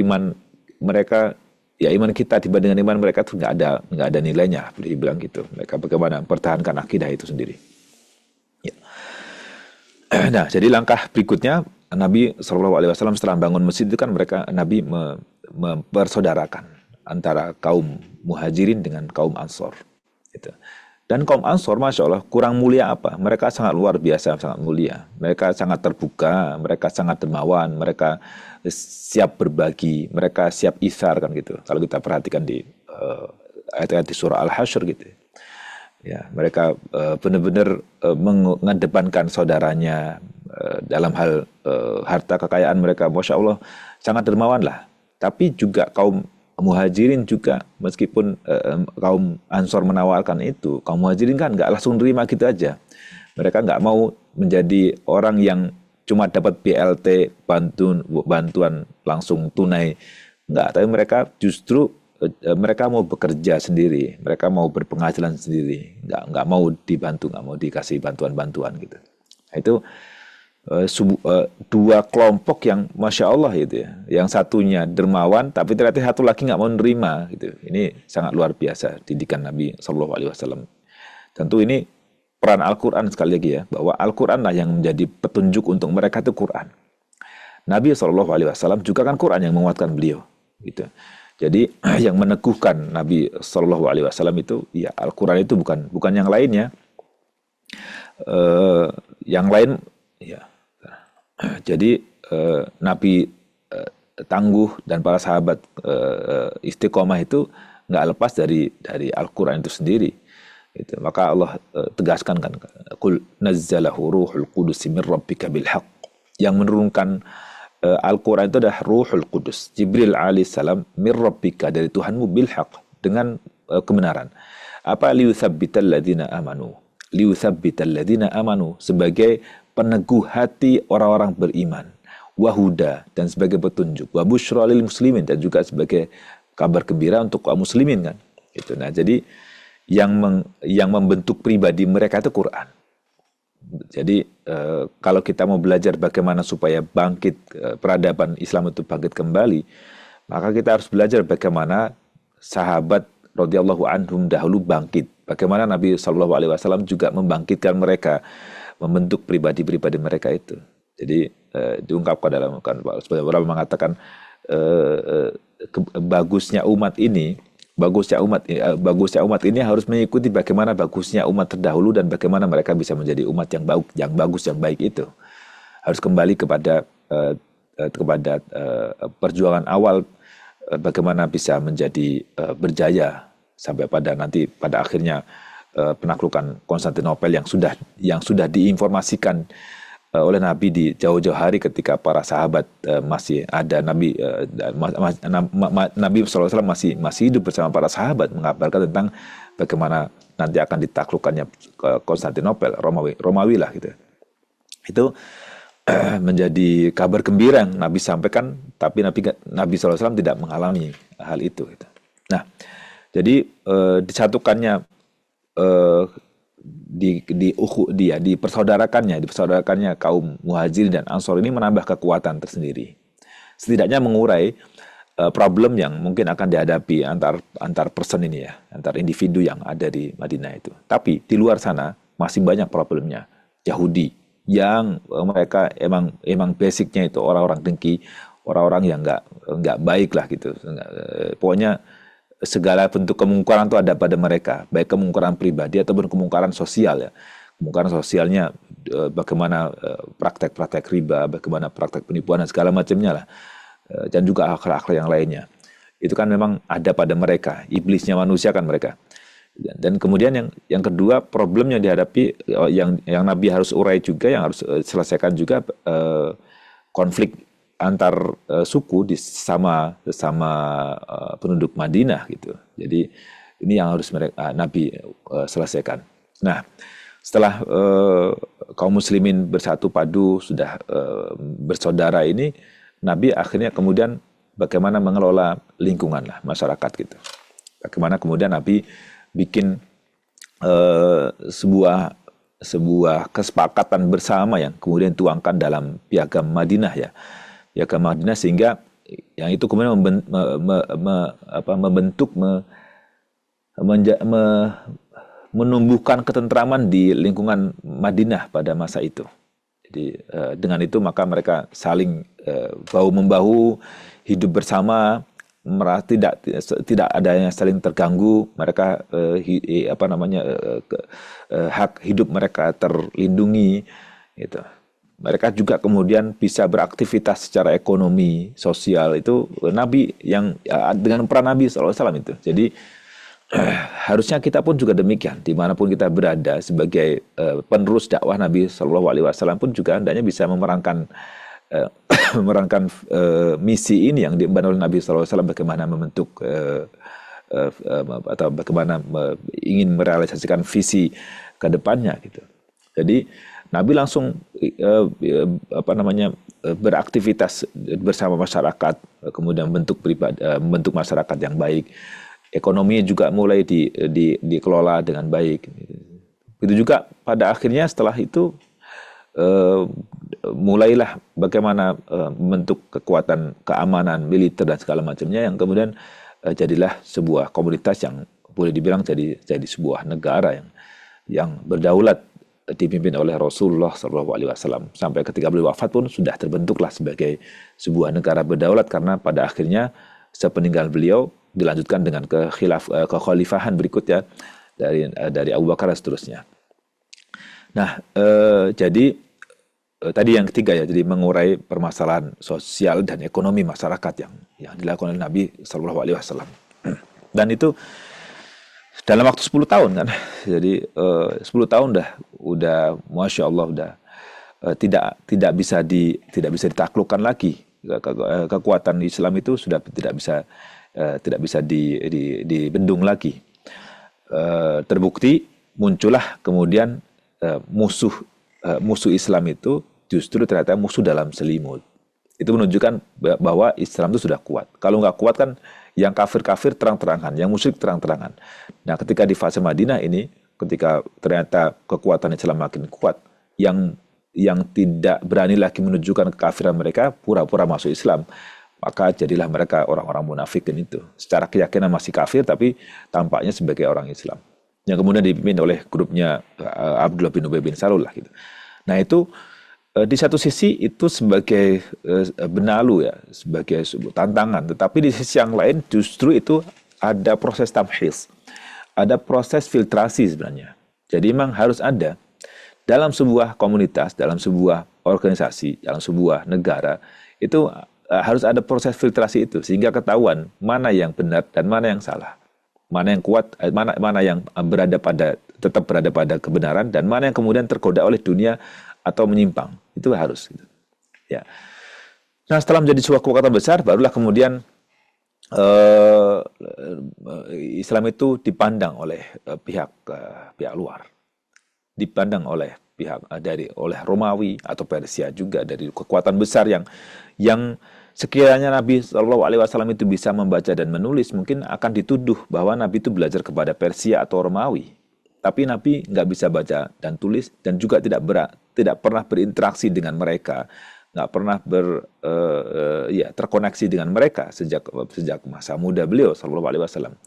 iman mereka, ya iman kita dibandingkan iman mereka tuh nggak ada nilainya, boleh dibilang gitu. Mereka bagaimana mempertahankan akidah itu sendiri. Ya. Nah, jadi langkah berikutnya Nabi SAW setelah bangun masjid itu kan Nabi mempersaudarakan antara kaum muhajirin dengan kaum ansor. Gitu. Dan kaum ansor, Masya Allah, kurang mulia apa? Mereka sangat luar biasa, sangat mulia. Mereka sangat terbuka, mereka sangat dermawan, mereka siap berbagi, mereka siap isar kan gitu. Kalau kita perhatikan di ayat-ayat di surah Al-Hasyr gitu. Ya, mereka benar-benar mengedepankan saudaranya dalam hal harta kekayaan mereka, Masya Allah, sangat dermawan lah. Tapi juga kaum muhajirin juga, meskipun kaum ansor menawarkan itu, kaum muhajirin kan nggak langsung terima gitu aja. Mereka nggak mau menjadi orang yang cuma dapat BLT, bantuan langsung tunai. Nggak, tapi mereka justru mereka mau bekerja sendiri, mereka mau berpenghasilan sendiri, nggak mau dibantu, nggak mau dikasih bantuan-bantuan gitu. Nah, itu dua kelompok yang Masya Allah itu ya. Yang satunya dermawan, tapi ternyata satu lagi nggak mau nerima gitu. Ini sangat luar biasa didikan Nabi SAW. Tentu ini peran Al-Quran sekali lagi ya, bahwa Al-Quran lah yang menjadi petunjuk untuk mereka itu Quran. Nabi SAW juga kan Quran yang menguatkan beliau gitu. Jadi yang meneguhkan Nabi SAW itu ya Al-Quran, itu bukan yang lainnya. Yang lain ya. Jadi Nabi tangguh dan para sahabat istiqomah itu nggak lepas dari Al-Quran itu sendiri. Gitu. Maka Allah tegaskan kan, Qul nazzalahu ruhul qudus min rabbika bil haqq. Yang menurunkan Al-Quran itu adalah Ruhul Qudus, Jibril alaihissalam, min rabbika, dari Tuhanmu, bil haqq, dengan kebenaran. Apa? Liyuthabbital ladzina amanu. Liyuthabbital ladzina amanu, sebagai peneguh hati orang-orang beriman. Wahuda, dan sebagai petunjuk. Wa busyra lil muslimin, dan juga sebagai kabar gembira untuk kaum muslimin kan. Gitu. Nah, jadi yang membentuk pribadi mereka itu Quran. Jadi kalau kita mau belajar bagaimana supaya bangkit, peradaban Islam itu bangkit kembali, maka kita harus belajar bagaimana sahabat radhiyallahu anhum dahulu bangkit, bagaimana Nabi SAW juga membangkitkan mereka, membentuk pribadi-pribadi mereka itu. Jadi diungkapkan dalam, kan sebagai orang mengatakan bagusnya umat ini harus mengikuti bagaimana bagusnya umat terdahulu dan bagaimana mereka bisa menjadi umat yang bagus, yang baik itu. Harus kembali kepada perjuangan awal, bagaimana bisa menjadi berjaya sampai pada akhirnya penaklukan Konstantinopel yang sudah diinformasikan oleh Nabi di jauh-jauh hari ketika para sahabat masih ada. Nabi SAW masih hidup bersama para sahabat, mengabarkan tentang bagaimana nanti akan ditaklukkannya Konstantinopel, Romawi lah gitu. Itu menjadi kabar gembira yang Nabi sampaikan, tapi Nabi SAW tidak mengalami hal itu gitu. Nah, jadi disatukannya dipersaudarakannya kaum muhajirin dan ansor ini menambah kekuatan tersendiri. Setidaknya mengurai problem yang mungkin akan dihadapi antar person ini ya, antar individu yang ada di Madinah itu. Tapi di luar sana masih banyak problemnya. Yahudi yang mereka emang basicnya itu orang-orang dengki, orang-orang yang nggak baik lah gitu. Pokoknya segala bentuk kemungkaran itu ada pada mereka, baik kemungkaran pribadi ataupun kemungkaran sosial ya. Kemungkaran sosialnya bagaimana praktek-praktek riba, bagaimana praktek penipuan dan segala macamnya lah. Dan juga akhlak-akhlak yang lainnya. Itu kan memang ada pada mereka, iblisnya manusia kan mereka. Dan kemudian yang kedua, problem yang dihadapi, yang Nabi harus urai juga, yang harus selesaikan juga, konflik antar suku di sesama penduduk Madinah gitu. Jadi Ini yang harus Nabi selesaikan. Nah, setelah kaum muslimin bersatu padu, sudah bersaudara ini, Nabi akhirnya kemudian bagaimana mengelola lingkungan lah, masyarakat gitu. Bagaimana kemudian Nabi bikin sebuah kesepakatan bersama yang kemudian tuangkan dalam Piagam Madinah ya. Piagam Madinah, sehingga yang itu kemudian menumbuhkan ketentraman di lingkungan Madinah pada masa itu. Jadi dengan itu maka mereka saling bahu-membahu, hidup bersama, tidak adanya saling terganggu, mereka hak hidup mereka terlindungi gitu. Mereka juga kemudian bisa beraktivitas secara ekonomi, sosial. Itu Nabi yang dengan peran Nabi SAW itu. Jadi harusnya kita pun juga demikian, dimanapun kita berada sebagai penerus dakwah Nabi SAW pun juga hendaknya bisa memerankan misi ini yang diemban oleh Nabi SAW, bagaimana membentuk atau bagaimana ingin merealisasikan visi ke depannya gitu. Jadi Nabi langsung beraktivitas bersama masyarakat, kemudian membentuk masyarakat yang baik. Ekonominya juga mulai dikelola dengan baik. Itu juga pada akhirnya setelah itu mulailah bagaimana membentuk kekuatan keamanan militer dan segala macamnya, yang kemudian jadilah sebuah komunitas yang boleh dibilang jadi sebuah negara yang berdaulat, dipimpin oleh Rasulullah SAW. Sampai ketika beliau wafat pun sudah terbentuklah sebagai sebuah negara berdaulat, karena pada akhirnya sepeninggal beliau dilanjutkan dengan kekhalifahan berikutnya dari Abu Bakar dan seterusnya. Nah, jadi tadi yang ketiga ya, jadi mengurai permasalahan sosial dan ekonomi masyarakat yang dilakukan oleh Nabi SAW. Dan itu dalam waktu 10 tahun kan. Jadi 10 tahun udah Masya Allah udah tidak bisa ditaklukkan lagi. Kekuatan Islam itu sudah tidak bisa dibendung lagi. Terbukti muncullah kemudian musuh Islam itu justru ternyata musuh dalam selimut. Itu menunjukkan bahwa Islam itu sudah kuat. Kalau nggak kuat kan yang kafir-kafir terang-terangan, yang musyrik terang-terangan. Nah, ketika di fase Madinah ini, ketika ternyata kekuatan Islam makin kuat, yang tidak berani lagi menunjukkan kekafiran mereka, pura-pura masuk Islam, maka jadilah mereka orang-orang munafikin itu. Secara keyakinan masih kafir, tapi tampaknya sebagai orang Islam. Yang kemudian dipimpin oleh grupnya Abdullah bin Ubay bin Salul lah gitu. Nah itu di satu sisi itu sebagai benalu ya, sebagai sebuah tantangan. Tetapi di sisi yang lain justru itu ada proses tamhis, ada proses filtrasi sebenarnya. Jadi memang harus ada dalam sebuah komunitas, dalam sebuah organisasi, dalam sebuah negara, itu harus ada proses filtrasi itu, sehingga ketahuan mana yang benar dan mana yang salah, mana yang kuat, mana yang tetap berada pada kebenaran, dan mana yang kemudian tergoda oleh dunia atau menyimpang. Itu harus gitu. Ya. Nah, setelah menjadi sebuah kekuatan besar, barulah kemudian Islam itu dipandang oleh pihak luar, dipandang oleh oleh Romawi atau Persia juga, dari kekuatan besar yang sekiranya Nabi SAW itu bisa membaca dan menulis, mungkin akan dituduh bahwa Nabi itu belajar kepada Persia atau Romawi. Tapi Nabi nggak bisa baca dan tulis, dan juga tidak pernah berinteraksi dengan mereka, nggak pernah terkoneksi dengan mereka sejak masa muda beliau SAW.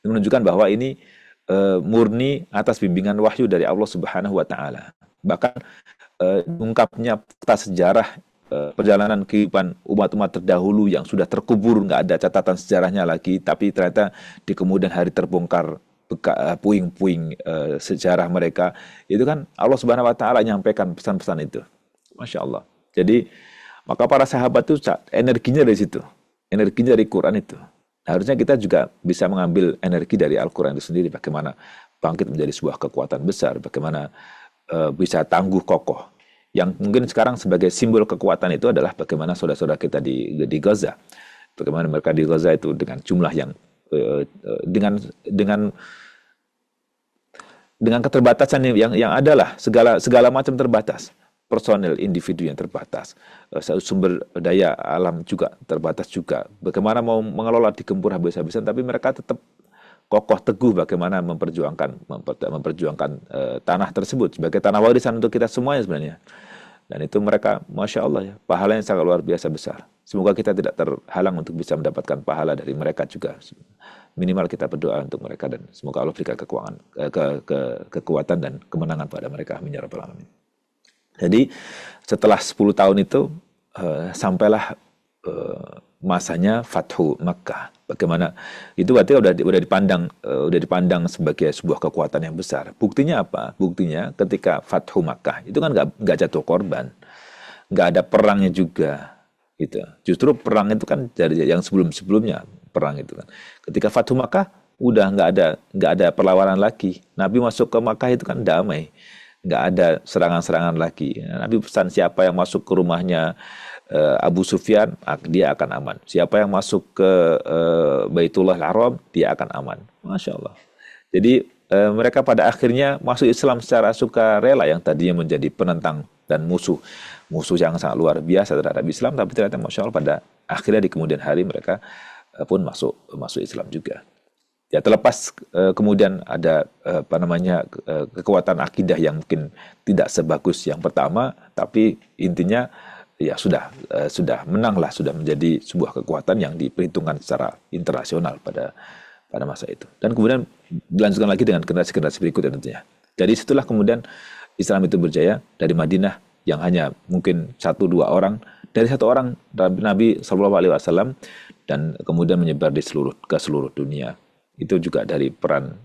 Ini menunjukkan bahwa ini murni atas bimbingan wahyu dari Allah Subhanahu Wa Taala. Bahkan ungkapnya fakta sejarah perjalanan kehidupan umat-umat terdahulu yang sudah terkubur, nggak ada catatan sejarahnya lagi, tapi ternyata di kemudian hari terbongkar puing-puing sejarah mereka. Itu kan Allah Subhanahu Wa Taala menyampaikan pesan-pesan itu. Masya Allah. Jadi maka para sahabat itu energinya dari situ, energinya dari Quran itu. Harusnya kita juga bisa mengambil energi dari Al-Quran itu sendiri, bagaimana bangkit menjadi sebuah kekuatan besar, bagaimana bisa tangguh kokoh. Yang mungkin sekarang sebagai simbol kekuatan itu adalah bagaimana saudara-saudara kita di Gaza. Bagaimana mereka di Gaza itu dengan jumlah yang dengan keterbatasan yang ada lah, segala macam terbatas, personel individu yang terbatas, sumber daya alam juga terbatas juga. Bagaimana mau mengelola digempur habis-habisan, tapi mereka tetap kokoh teguh bagaimana memperjuangkan tanah tersebut sebagai tanah warisan untuk kita semuanya sebenarnya. Dan itu mereka, masya Allah ya, pahalanya sangat luar biasa besar. Semoga kita tidak terhalang untuk bisa mendapatkan pahala dari mereka juga. Minimal kita berdoa untuk mereka dan semoga Allah berikan kekuatan dan kemenangan pada mereka. Amin ya rabbal alamin. Jadi setelah 10 tahun itu sampailah masanya Fathu Makkah. Bagaimana itu berarti udah dipandang sebagai sebuah kekuatan yang besar. Buktinya apa? Buktinya ketika Fathu Makkah itu kan nggak jatuh korban, nggak ada perangnya juga. Gitu. Justru perang itu kan dari yang sebelumnya perang itu kan. Ketika Fathu Makkah udah nggak ada perlawanan lagi. Nabi masuk ke Makkah itu kan damai, nggak ada serangan-serangan lagi. Nabi pesan siapa yang masuk ke rumahnya Abu Sufyan, dia akan aman. Siapa yang masuk ke Baitullah Al-Haram, dia akan aman. Masya Allah. Jadi mereka pada akhirnya masuk Islam secara sukarela yang tadinya menjadi penentang dan musuh yang sangat luar biasa terhadap Islam, tapi ternyata Masya Allah pada akhirnya di kemudian hari mereka pun masuk Islam juga. Ya terlepas kemudian ada kekuatan akidah yang mungkin tidak sebagus yang pertama, tapi intinya ya sudah menanglah, sudah menjadi sebuah kekuatan yang diperhitungkan secara internasional pada masa itu. Dan kemudian dilanjutkan lagi dengan generasi-generasi berikutnya tentunya. Jadi setelah kemudian Islam itu berjaya dari Madinah yang hanya mungkin 1-2 orang, dari 1 orang Nabi SAW, dan kemudian menyebar ke seluruh dunia. Itu juga dari peran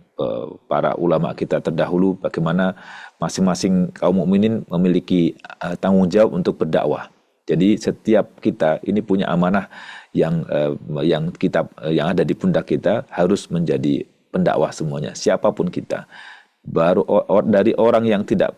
para ulama kita terdahulu, bagaimana masing-masing kaum mukminin memiliki tanggung jawab untuk berdakwah. Jadi setiap kita ini punya amanah yang ada di pundak kita, harus menjadi pendakwah semuanya, siapapun kita. Baru dari orang yang tidak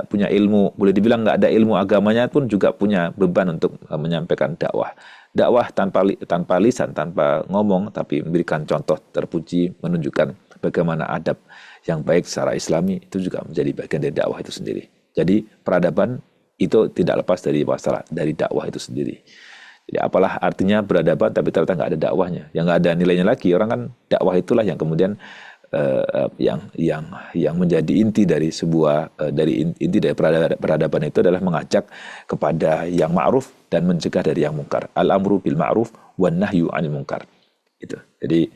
punya ilmu, boleh dibilang nggak ada ilmu agamanya pun juga punya beban untuk menyampaikan dakwah. Dakwah tanpa lisan, tanpa ngomong, tapi memberikan contoh terpuji, menunjukkan bagaimana adab yang baik secara Islami, itu juga menjadi bagian dari dakwah itu sendiri. Jadi peradaban itu tidak lepas dari masalah dari dakwah itu sendiri. Jadi apalah artinya beradaban tapi ternyata nggak ada dakwahnya, yang nggak ada nilainya lagi. Orang kan dakwah itulah yang kemudian yang menjadi inti dari inti dari peradaban itu adalah mengajak kepada yang ma'ruf dan mencegah dari yang mungkar. Al-amru bil ma'ruf wan nahyu 'anil munkar. Itu. Jadi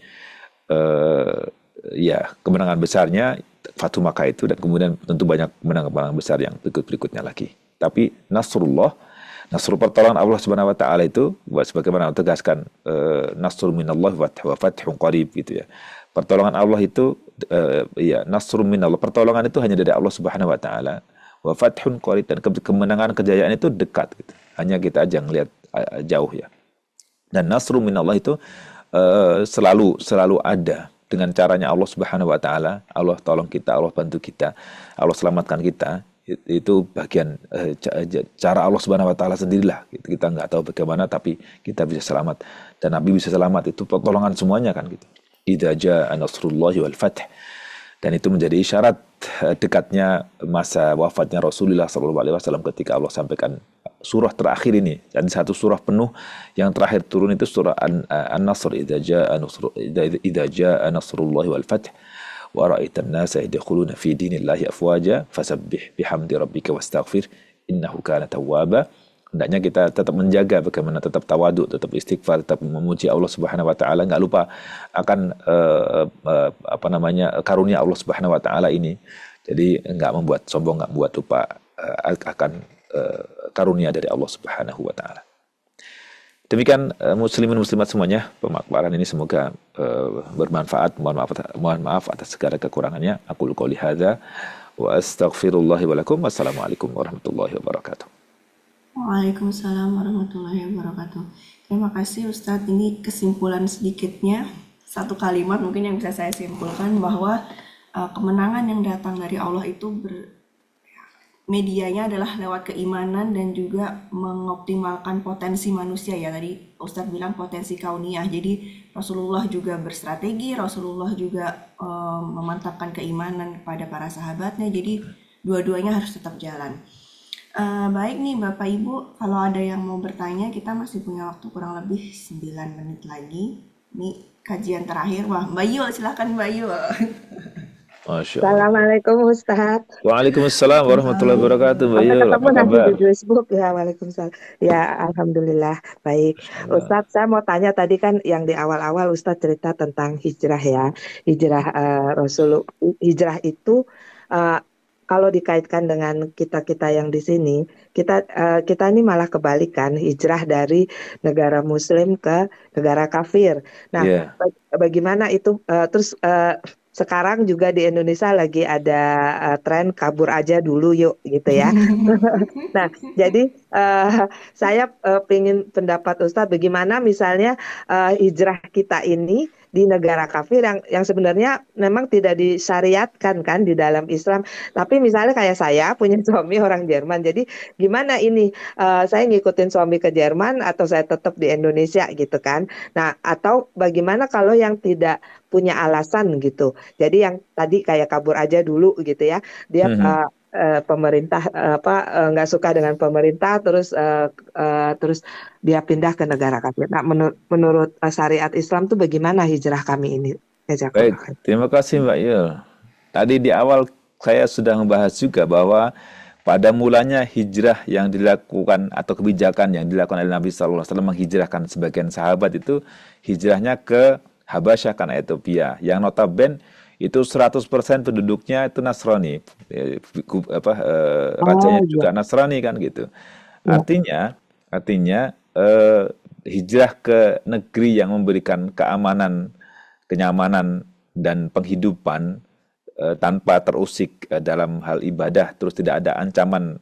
ya kemenangan besarnya Fathu Makkah itu, dan kemudian tentu banyak kemenangan besar yang berikutnya lagi. Tapi nasrul pertolongan Allah Subhanahu wa taala itu sebagaimana tegaskan nasrul minallah wa fathun qarib gitu ya. Pertolongan Allah itu nasrul minallah, pertolongan itu hanya dari Allah Subhanahu wa taala, wa fathun qarib, dan kemenangan kejayaan itu dekat gitu. Hanya kita aja ngelihat jauh ya. Dan nasrul minallah itu selalu ada dengan caranya Allah Subhanahu wa taala. Allah tolong kita, Allah bantu kita, Allah selamatkan kita. Itu bagian cara Allah Subhanahu wa taala sendirilah. Kita nggak tahu bagaimana, tapi kita bisa selamat dan Nabi bisa selamat, itu pertolongan semuanya kan gitu. Idza jaa nasrullahi wal fath. Dan itu menjadi isyarat dekatnya masa wafatnya Rasulullah SAW ketika Allah sampaikan surah terakhir ini. Dan satu surah penuh yang terakhir turun itu surah An-Nasr, idza jaa nasrullahi wal fath wa ra'aitan nasa yadkhuluna fi dinillahi afwaja fasabbih bihamdi rabbika wastaghfir innahu kana tawwaba. Hendaknya kita tetap menjaga bagaimana tetap tawaduk, tetap istighfar, tetap memuji Allah Subhanahu wa taala, enggak lupa akan karunia Allah Subhanahu wa taala ini. Jadi enggak membuat sombong, enggak membuat lupa akan karunia dari Allah Subhanahu wa taala. Demikian muslimin muslimat semuanya, pemaparan ini semoga bermanfaat. Mohon maaf atas segala kekurangannya. Aku qouli hadza wa astaghfirullahi wa lakum. Wassalamualaikum warahmatullahi wabarakatuh. Waalaikumsalam warahmatullahi wabarakatuh. Terima kasih Ustadz. Ini kesimpulan sedikitnya, satu kalimat mungkin yang bisa saya simpulkan, bahwa kemenangan yang datang dari Allah itu medianya adalah lewat keimanan dan juga mengoptimalkan potensi manusia ya. Tadi Ustadz bilang potensi kauniyah. Jadi Rasulullah juga berstrategi, Rasulullah juga memantapkan keimanan kepada para sahabatnya. Jadi dua-duanya harus tetap jalan. Baik nih Bapak Ibu, kalau ada yang mau bertanya, kita masih punya waktu kurang lebih 9 menit lagi. Ini kajian terakhir. Wah, Mbak Yul, silahkan Mbak Yul. Masya Allah. Assalamualaikum Ustadz. Waalaikumsalam warahmatullahi wabarakatuh, Mbak Sampai Yul. ketemu Apa nanti di kabar? Facebook ya. Waalaikumsalam. Ya, alhamdulillah baik. Masya Allah. Ustadz, saya mau tanya tadi kan yang di awal-awal Ustadz cerita tentang hijrah ya. Hijrah hijrah itu eh, kalau dikaitkan dengan kita-kita yang di sini, kita ini malah kebalikan, hijrah dari negara Muslim ke negara kafir. Nah, Iya. bagaimana itu? Terus sekarang juga di Indonesia lagi ada tren kabur aja dulu yuk gitu ya. Nah, jadi saya ingin pendapat Ustadz bagaimana misalnya hijrah kita ini di negara kafir yang sebenarnya memang tidak disyariatkan kan di dalam Islam. Tapi misalnya kayak saya punya suami orang Jerman. Jadi gimana ini saya ngikutin suami ke Jerman atau saya tetap di Indonesia gitu kan. Nah, atau bagaimana kalau yang tidak punya alasan gitu. Jadi yang tadi kayak kabur aja dulu gitu ya. Dia Mhm. pemerintah nggak suka dengan pemerintah terus dia pindah ke negara kafir. Nah, menurut syariat Islam tuh bagaimana hijrah kami ini? Baik, Jazakallah khair. terima kasih Mbak Yul. Tadi di awal saya sudah membahas juga bahwa pada mulanya hijrah yang dilakukan atau kebijakan yang dilakukan oleh Nabi SAW menghijrahkan sebagian sahabat itu hijrahnya ke Habasyah karena Ethiopia yang notabene itu 100% penduduknya itu Nasrani. Oh Rajanya iya, juga Nasrani kan gitu. iya. Artinya hijrah ke negeri yang memberikan keamanan, kenyamanan dan penghidupan tanpa terusik dalam hal ibadah, terus tidak ada ancaman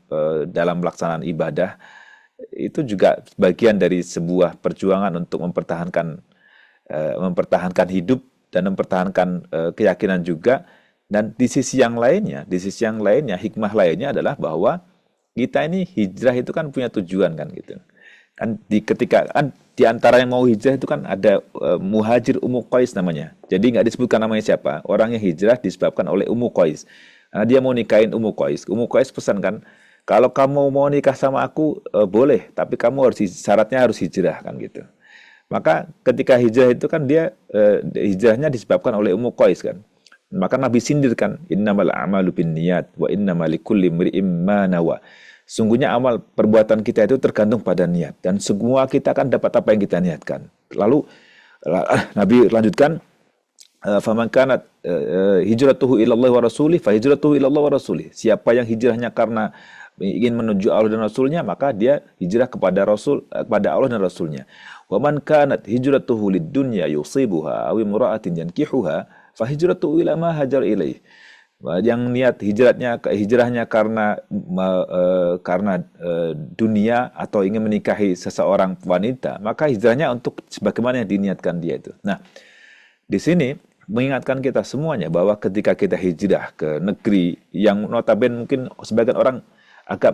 dalam pelaksanaan ibadah, itu juga bagian dari sebuah perjuangan untuk mempertahankan hidup dan mempertahankan keyakinan juga. Dan di sisi yang lainnya, hikmah lainnya adalah bahwa kita ini hijrah itu kan punya tujuan kan gitu. Kan ketika kan di antara yang mau hijrah itu kan ada Muhajir Ummu Qais namanya. Jadi nggak disebutkan namanya siapa. Orang yang hijrah disebabkan oleh Ummu Qais. Karena dia mau nikahin Ummu Qais. Ummu Qais pesan kan, kalau kamu mau nikah sama aku boleh, tapi kamu harus syaratnya harus hijrah kan gitu. Maka ketika hijrah itu kan dia hijrahnya disebabkan oleh Ummu Qais kan. Maka Nabi sindir kan, innamal a'malu binniyat wa innamal likulli imri'im ma nawa. Sungguhnya amal perbuatan kita itu tergantung pada niat dan semua kita akan dapat apa yang kita niatkan. Lalu Nabi lanjutkan, faman kanat hijratuhu ilallah wa rasulih fa hijratuhu ilallah wa rasulih. Siapa yang hijrahnya karena ingin menuju Allah dan Rasulnya, maka dia hijrah kepada kepada Allah dan Rasulnya. Wa man kanat hijratuhu lid dunya yusibuha aw imra'atin yankihuha fa hijratuhu ila ma hajar ilaih. Yang niat hijrahnya karena dunia atau ingin menikahi seseorang wanita, maka hijrahnya untuk sebagaimana yang diniatkan dia itu. Nah, di sini mengingatkan kita semuanya bahwa ketika kita hijrah ke negeri yang notabene mungkin sebagian orang agak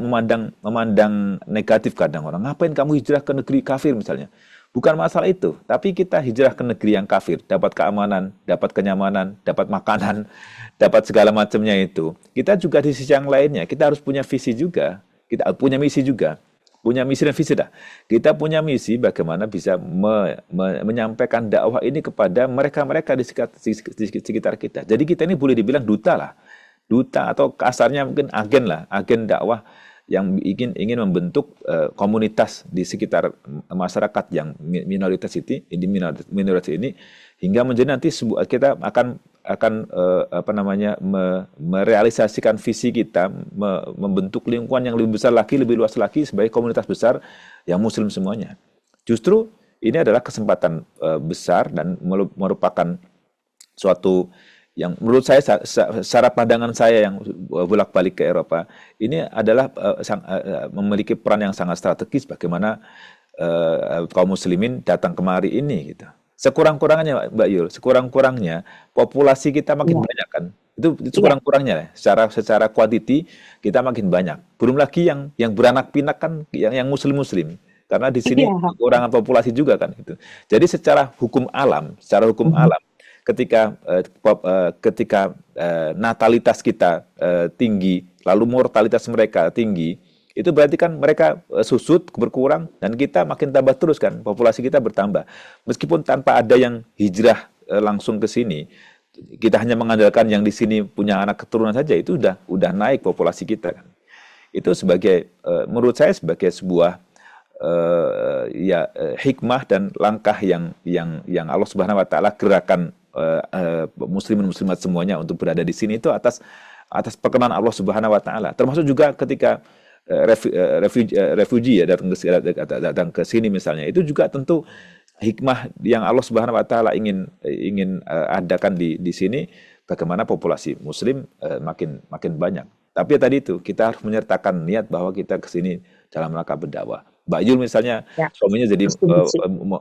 memandang negatif, kadang orang, ngapain kamu hijrah ke negeri kafir misalnya. Bukan masalah itu, tapi kita hijrah ke negeri yang kafir, dapat keamanan, dapat kenyamanan, dapat makanan, dapat segala macamnya itu. Kita juga di sisi yang lainnya, kita harus punya visi juga, kita punya misi juga, punya misi dan visi dah. Kita punya misi bagaimana bisa menyampaikan dakwah ini kepada mereka-mereka di sekitar kita. Jadi kita ini boleh dibilang duta lah, duta atau kasarnya mungkin agen lah, agen dakwah yang ingin membentuk komunitas di sekitar masyarakat yang minoritas ini hingga menjadi nanti kita akan merealisasikan visi kita, membentuk lingkungan yang lebih besar lagi, lebih luas lagi sebagai komunitas besar yang muslim semuanya. Justru ini adalah kesempatan besar dan merupakan suatu yang menurut saya secara pandangan saya yang bolak-balik ke Eropa ini adalah memiliki peran yang sangat strategis bagaimana kaum muslimin datang kemari ini gitu. sekurang-kurangnya Mbak Yul, sekurang-kurangnya populasi kita makin Iya, banyak kan. Itu iya, sekurang-kurangnya ya. Secara quantity kita makin banyak. Belum lagi yang beranak pinak kan yang muslim-muslim. Karena di sini iya. kekurangan populasi juga kan itu. Jadi secara hukum Mhm. alam ketika natalitas kita tinggi, lalu mortalitas mereka tinggi, itu berarti kan mereka susut, berkurang, dan kita makin tambah terus kan, populasi kita bertambah. Meskipun tanpa ada yang hijrah langsung ke sini, kita hanya mengandalkan yang di sini punya anak keturunan saja, itu udah naik populasi kita kan. Itu menurut saya sebagai sebuah hikmah dan langkah yang Allah Subhanahu wa taala gerakan muslimin muslimat semuanya untuk berada di sini itu atas perkenan Allah Subhanahu wa taala. Termasuk juga ketika refugee ya datang ke sini misalnya, itu juga tentu hikmah yang Allah Subhanahu wa taala ingin adakan di sini, bagaimana populasi muslim makin banyak. Tapi tadi itu kita harus menyertakan niat bahwa kita ke sini dalam rangka berdakwah. Mbak Yul misalnya Ya, suaminya jadi setuju.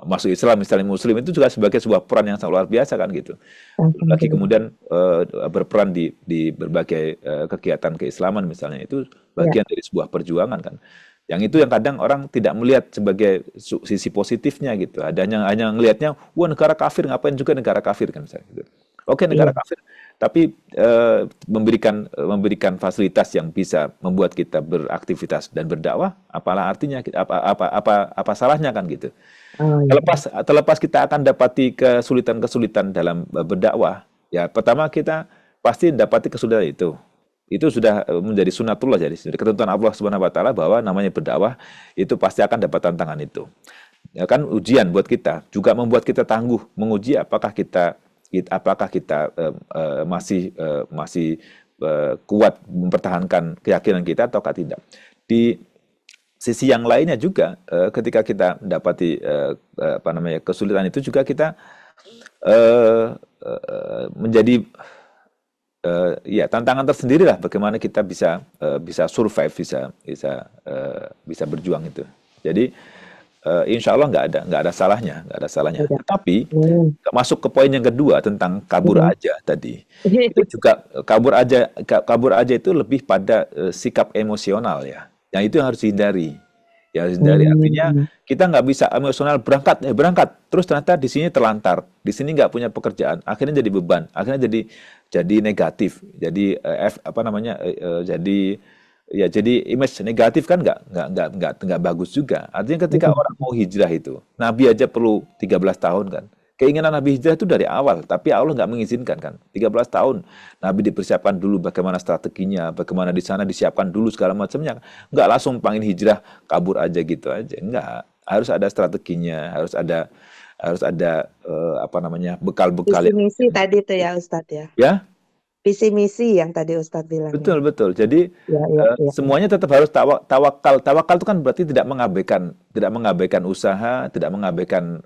masuk Islam misalnya muslim, itu juga sebagai sebuah peran yang sangat luar biasa kan gitu. Belum lagi Alhamdulillah. kemudian berperan di berbagai kegiatan keislaman misalnya, itu Ya, bagian dari sebuah perjuangan kan. Yang itu yang kadang orang tidak melihat sebagai sisi positifnya gitu. Ada yang hanya melihatnya, wah negara kafir, ngapain juga negara kafir kan misalnya gitu. Oke, negara iya. kafir, tapi memberikan fasilitas yang bisa membuat kita beraktivitas dan berdakwah, apalah artinya, apa salahnya kan gitu. Oh iya. Terlepas kita akan dapati kesulitan-kesulitan dalam berdakwah, ya pertama kita pasti dapati kesulitan itu. Itu sudah menjadi sunatullah, jadi ketentuan Allah Subhanahu wa taala bahwa namanya berdakwah itu pasti akan dapat tantangan itu. Ya kan, ujian buat kita, juga membuat kita tangguh, menguji apakah kita masih kuat mempertahankan keyakinan kita ataukah tidak. Di sisi yang lainnya juga, ketika kita mendapati kesulitan itu juga kita menjadi ya tantangan tersendiri lah, bagaimana kita bisa survive, bisa berjuang itu. Jadi insya Allah nggak ada salahnya. Iya. Tetapi Hmm. masuk ke poin yang kedua tentang kabur Mhm. aja tadi, itu juga kabur aja itu lebih pada sikap emosional ya. Yang itu yang harus dihindari. Yang harus dihindari artinya Hmm. kita nggak bisa emosional berangkat, terus ternyata di sini terlantar, di sini nggak punya pekerjaan, akhirnya jadi beban, akhirnya jadi negatif, jadi jadi image negatif kan nggak bagus juga. Artinya ketika Mhm. orang mau hijrah itu, Nabi aja perlu 13 tahun kan. Keinginan Nabi hijrah itu dari awal, tapi Allah nggak mengizinkan kan. 13 tahun Nabi dipersiapkan dulu bagaimana strateginya, bagaimana di sana disiapkan dulu segala macamnya. Nggak langsung panggil hijrah kabur aja gitu aja. Nggak, harus ada strateginya, harus ada bekal-bekal Visi yang misi tadi tuh ya Ustadz ya. ya. Visi misi yang tadi Ustadz bilang ya. Betul, betul. Jadi Ya, ya, ya. semuanya tetap harus tawakal. Tawakal itu kan berarti tidak mengabaikan usaha, tidak mengabaikan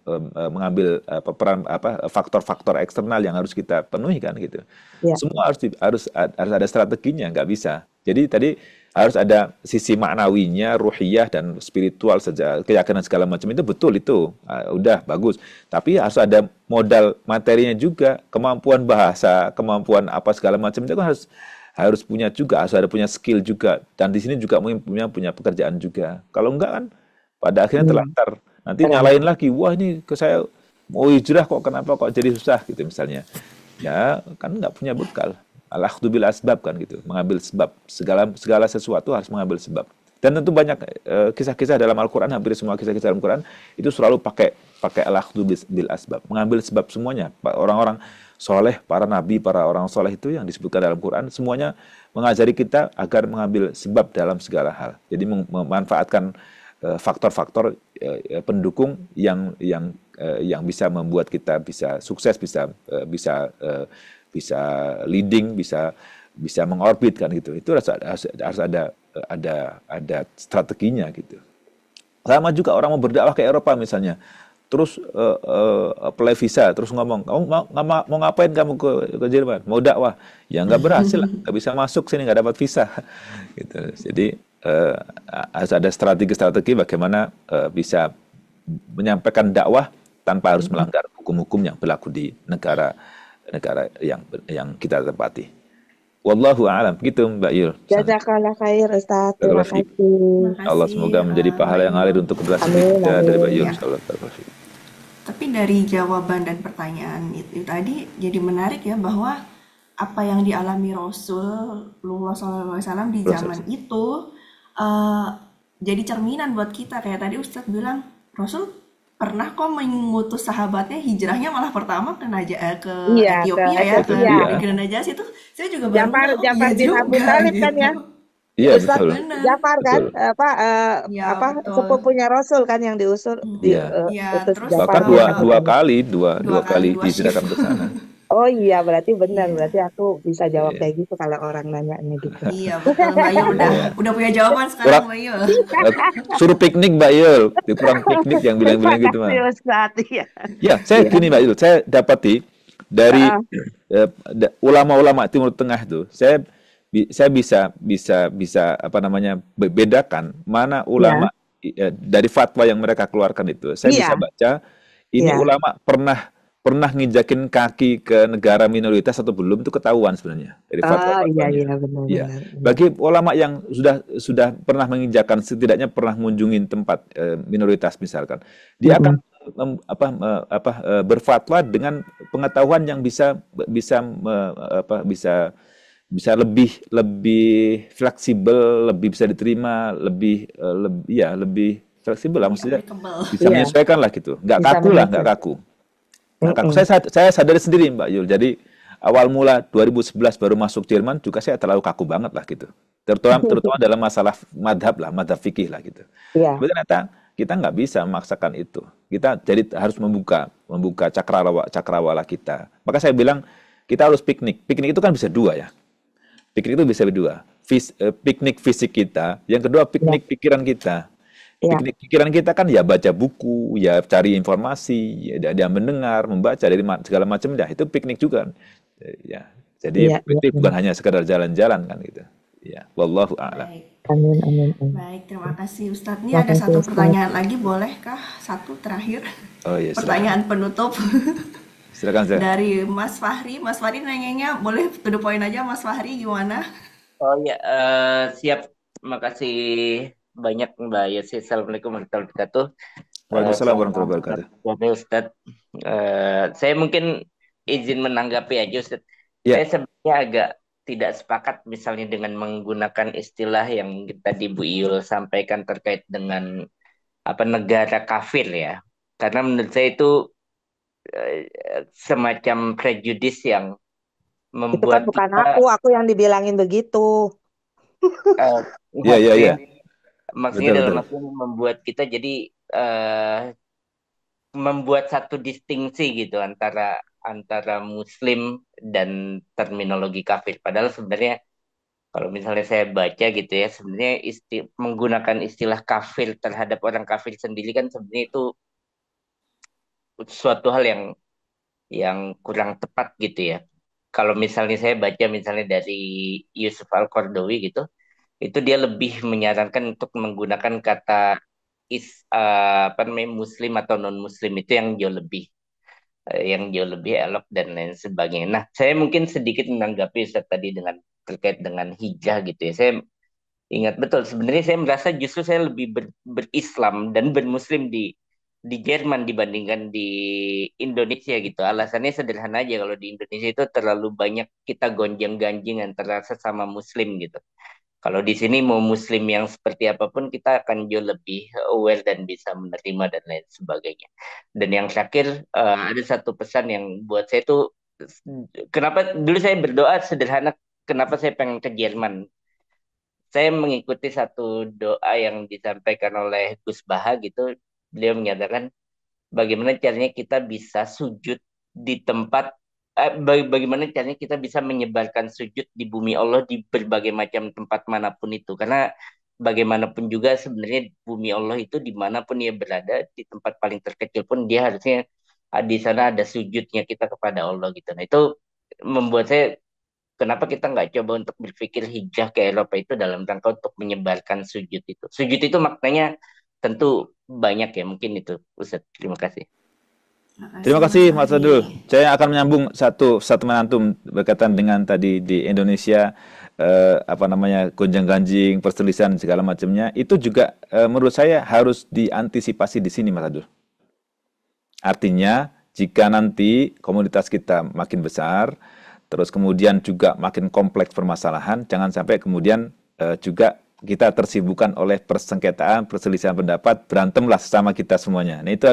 mengambil peran faktor-faktor eksternal yang harus kita penuhi kan gitu. Ya. Semua harus ada strateginya, nggak bisa. Jadi tadi harus ada sisi maknawinya, ruhiyah dan spiritual saja, keyakinan segala macam itu betul itu. Udah bagus. Tapi harus ada modal materinya juga, kemampuan bahasa, kemampuan apa segala macam itu kan harus punya juga, harus ada punya skill juga, dan di sini juga punya pekerjaan juga. Kalau enggak kan pada akhirnya Hmm. terlantar. Nanti Terang. nyalain lagi, wah ini ke saya mau hijrah kok kenapa kok jadi susah gitu misalnya. Ya kan nggak punya bekal. Al-akhdhu bil asbab kan gitu, mengambil sebab, segala sesuatu harus mengambil sebab. Dan tentu banyak kisah-kisah dalam Al-Quran, hampir semua kisah-kisah dalam Al-Quran itu selalu pakai al-akhdhu bil asbab, mengambil sebab semuanya. Orang-orang soleh, para nabi, para orang soleh itu yang disebutkan dalam Quran, semuanya mengajari kita agar mengambil sebab dalam segala hal. Jadi memanfaatkan faktor-faktor pendukung yang bisa membuat kita bisa sukses, bisa leading, bisa mengorbit kan gitu. Itu harus ada strateginya gitu. Sama juga orang mau berdakwah ke Eropa misalnya, terus apply visa, terus ngomong, kamu mau ngapain kamu ke Jerman? Mau dakwah? Ya nggak berhasil lah, nggak bisa masuk sini, nggak dapat visa. Gitu. Jadi harus ada strategi-strategi bagaimana bisa menyampaikan dakwah tanpa harus melanggar hukum-hukum yang berlaku di negara yang kita tempati. Wallahu a'lam. Begitu Mbak Yul. Jazakallah khair Ustaz. Terima Barakallahu fiik. kasih. Allah Makasih semoga menjadi Mbak pahala yang ngalir Yul. untuk generasi Amin, kita dari Mbak amin. Yul. Ya. Insyaallah. Barakallahu fiik. Tapi dari jawaban dan pertanyaan itu tadi jadi menarik ya bahwa apa yang dialami Rasulullah SAW di Proses. zaman itu eh, jadi cerminan buat kita. Kayak tadi Ustadz bilang, Rasul pernah kok mengutus sahabatnya hijrahnya malah pertama ke Iya, ke Ethiopia ya, ke Ethiopia. Ethiopia. negeri Najasyi itu saya juga baru Jafar ngeh, oh Jafar iya bin Abu juga Thalib kan gitu. ya. Iya, Ustadz betul. Bener, Jafar kan Betul. ya apa betul. sepupunya Rasul kan yang Iya. Ya utus terus Bahkan Jafar bin dua Abu dua Thalib. kali, dua dua dua kali kali dua shift. dihijrahkan ke sana. Oh iya, berarti benar. Iya. Berarti aku bisa jawab Iya. kayak gitu kalau orang nanyanya gitu. Iya betul Mbak Yul Iya. udah punya jawaban sekarang Kurang Mbak Yul. suruh piknik Mbak Yul. Kurang piknik yang Terima bilang-bilang gitu kasih mah. Ustadz. Iya. Ya, saya Iya. gini Mbak Yul, saya dapati dari Ah, ulama-ulama Timur Tengah itu, saya bisa apa namanya bedakan mana iya. ulama dari fatwa yang mereka keluarkan itu. Saya bisa Iya. baca ini Iya. ulama pernah nginjakin kaki ke negara minoritas atau belum itu ketahuan sebenarnya dari Oh iya fatwa-fatwanya. iya Iya. benar-benar. Iya. Bagi ulama yang sudah pernah menginjakan setidaknya pernah mengunjungi tempat minoritas misalkan, dia akan Mm-mm. berfatwa dengan pengetahuan yang bisa lebih fleksibel, lebih bisa diterima, lebih fleksibel lah Lebih maksudnya applicable. bisa Iya, menyesuaikan lah gitu. Nggak bisa kaku lah, nggak menyesuaikan. kaku. Nggak kaku. Mm-mm. Saya sadari sendiri Mbak Yul. Jadi awal mula 2011 baru masuk Jerman juga saya terlalu kaku banget lah gitu. Terutama dalam masalah madhab fikih lah gitu. Iya. Tapi ternyata kita nggak bisa memaksakan itu. Kita jadi harus membuka cakrawala kita. Maka saya bilang kita harus piknik. Piknik itu kan bisa dua ya. Piknik itu bisa berdua. Piknik fisik kita, yang kedua Iya. piknik pikiran kita. Iya. Piknik pikiran kita kan ya baca buku, ya cari informasi, ya dia mendengar, membaca dari segala macam ya itu piknik juga. Ya. Jadi Iya. Iya. piknik bukan Benar. hanya sekedar jalan-jalan kan gitu. Ya, wallahu a'lam. Baik. Amin amin amin. Baik, terima kasih Ustadz. Ini Terima ada kasih satu Ustadz. pertanyaan lagi, bolehkah? Satu terakhir. Oh iya, silakan. Pertanyaan penutup Silakan saya. dari Mas Fahri. Mas Fahri nanyanya boleh to the point aja Mas Fahri gimana? Oh ya, siap. Terima kasih banyak Mbak Yesi. Assalamualaikum warahmatullahi wabarakatuh. Waalaikumsalam warahmatullahi wabarakatuh. Selamat Ustadz. Saya mungkin izin menanggapi aja Ustadz. Ya, Saya sebenarnya agak tidak sepakat misalnya dengan menggunakan istilah yang tadi Bu Iyul sampaikan terkait dengan negara kafir ya. Karena menurut saya itu semacam prejudis yang Itu kan membuat bukan kita aku yang dibilangin begitu. eh, ya, ya, ya. maksudnya Betul, dalam betul. artian membuat kita jadi membuat satu distingsi gitu antara Muslim dan terminologi kafir. Padahal sebenarnya kalau misalnya saya baca gitu ya, sebenarnya menggunakan istilah kafir terhadap orang kafir sendiri kan sebenarnya itu suatu hal yang kurang tepat gitu ya. Kalau misalnya saya baca misalnya dari Yusuf Al-Qaradawi gitu, itu dia lebih menyarankan untuk menggunakan kata Muslim atau non Muslim itu yang jauh lebih elok dan lain sebagainya. Nah, saya mungkin sedikit menanggapi Ustaz tadi terkait dengan hijrah gitu ya. Saya ingat betul sebenarnya saya merasa justru saya lebih berislam dan bermuslim di Jerman dibandingkan di Indonesia gitu. Alasannya sederhana aja, kalau di Indonesia itu terlalu banyak kita gonjang-ganjing antara sesama muslim gitu. Kalau di sini mau muslim yang seperti apapun kita akan jauh lebih aware dan bisa menerima dan lain sebagainya. Dan yang terakhir ada satu pesan yang buat saya tuh, kenapa dulu saya berdoa sederhana, kenapa saya pengen ke Jerman. Saya mengikuti satu doa yang disampaikan oleh Gus Baha gitu. Beliau menyatakan bagaimana caranya kita bisa sujud di tempat bagaimana caranya kita bisa menyebarkan sujud di bumi Allah di berbagai macam tempat manapun itu, karena bagaimanapun juga sebenarnya bumi Allah itu dimanapun dia berada, di tempat paling terkecil pun dia harusnya di sana ada sujudnya kita kepada Allah gitu. Nah itu membuat saya, kenapa kita nggak coba untuk berpikir hijrah ke Eropa itu dalam rangka untuk menyebarkan sujud itu. Sujud itu maknanya tentu banyak ya, mungkin itu Ustaz. Terima kasih. Terima Makasih Mas kasih Mas Fahmi. Adul. Saya akan menyambung satu momentum berkaitan dengan tadi di Indonesia apa namanya gonjang-ganjing, perselisihan segala macamnya. Itu juga menurut saya harus diantisipasi di sini Mas Adul. Artinya jika nanti komunitas kita makin besar, terus kemudian juga makin kompleks permasalahan, jangan sampai kemudian juga kita tersibukkan oleh persengketaan, perselisihan pendapat, berantemlah sesama kita semuanya. Nah itu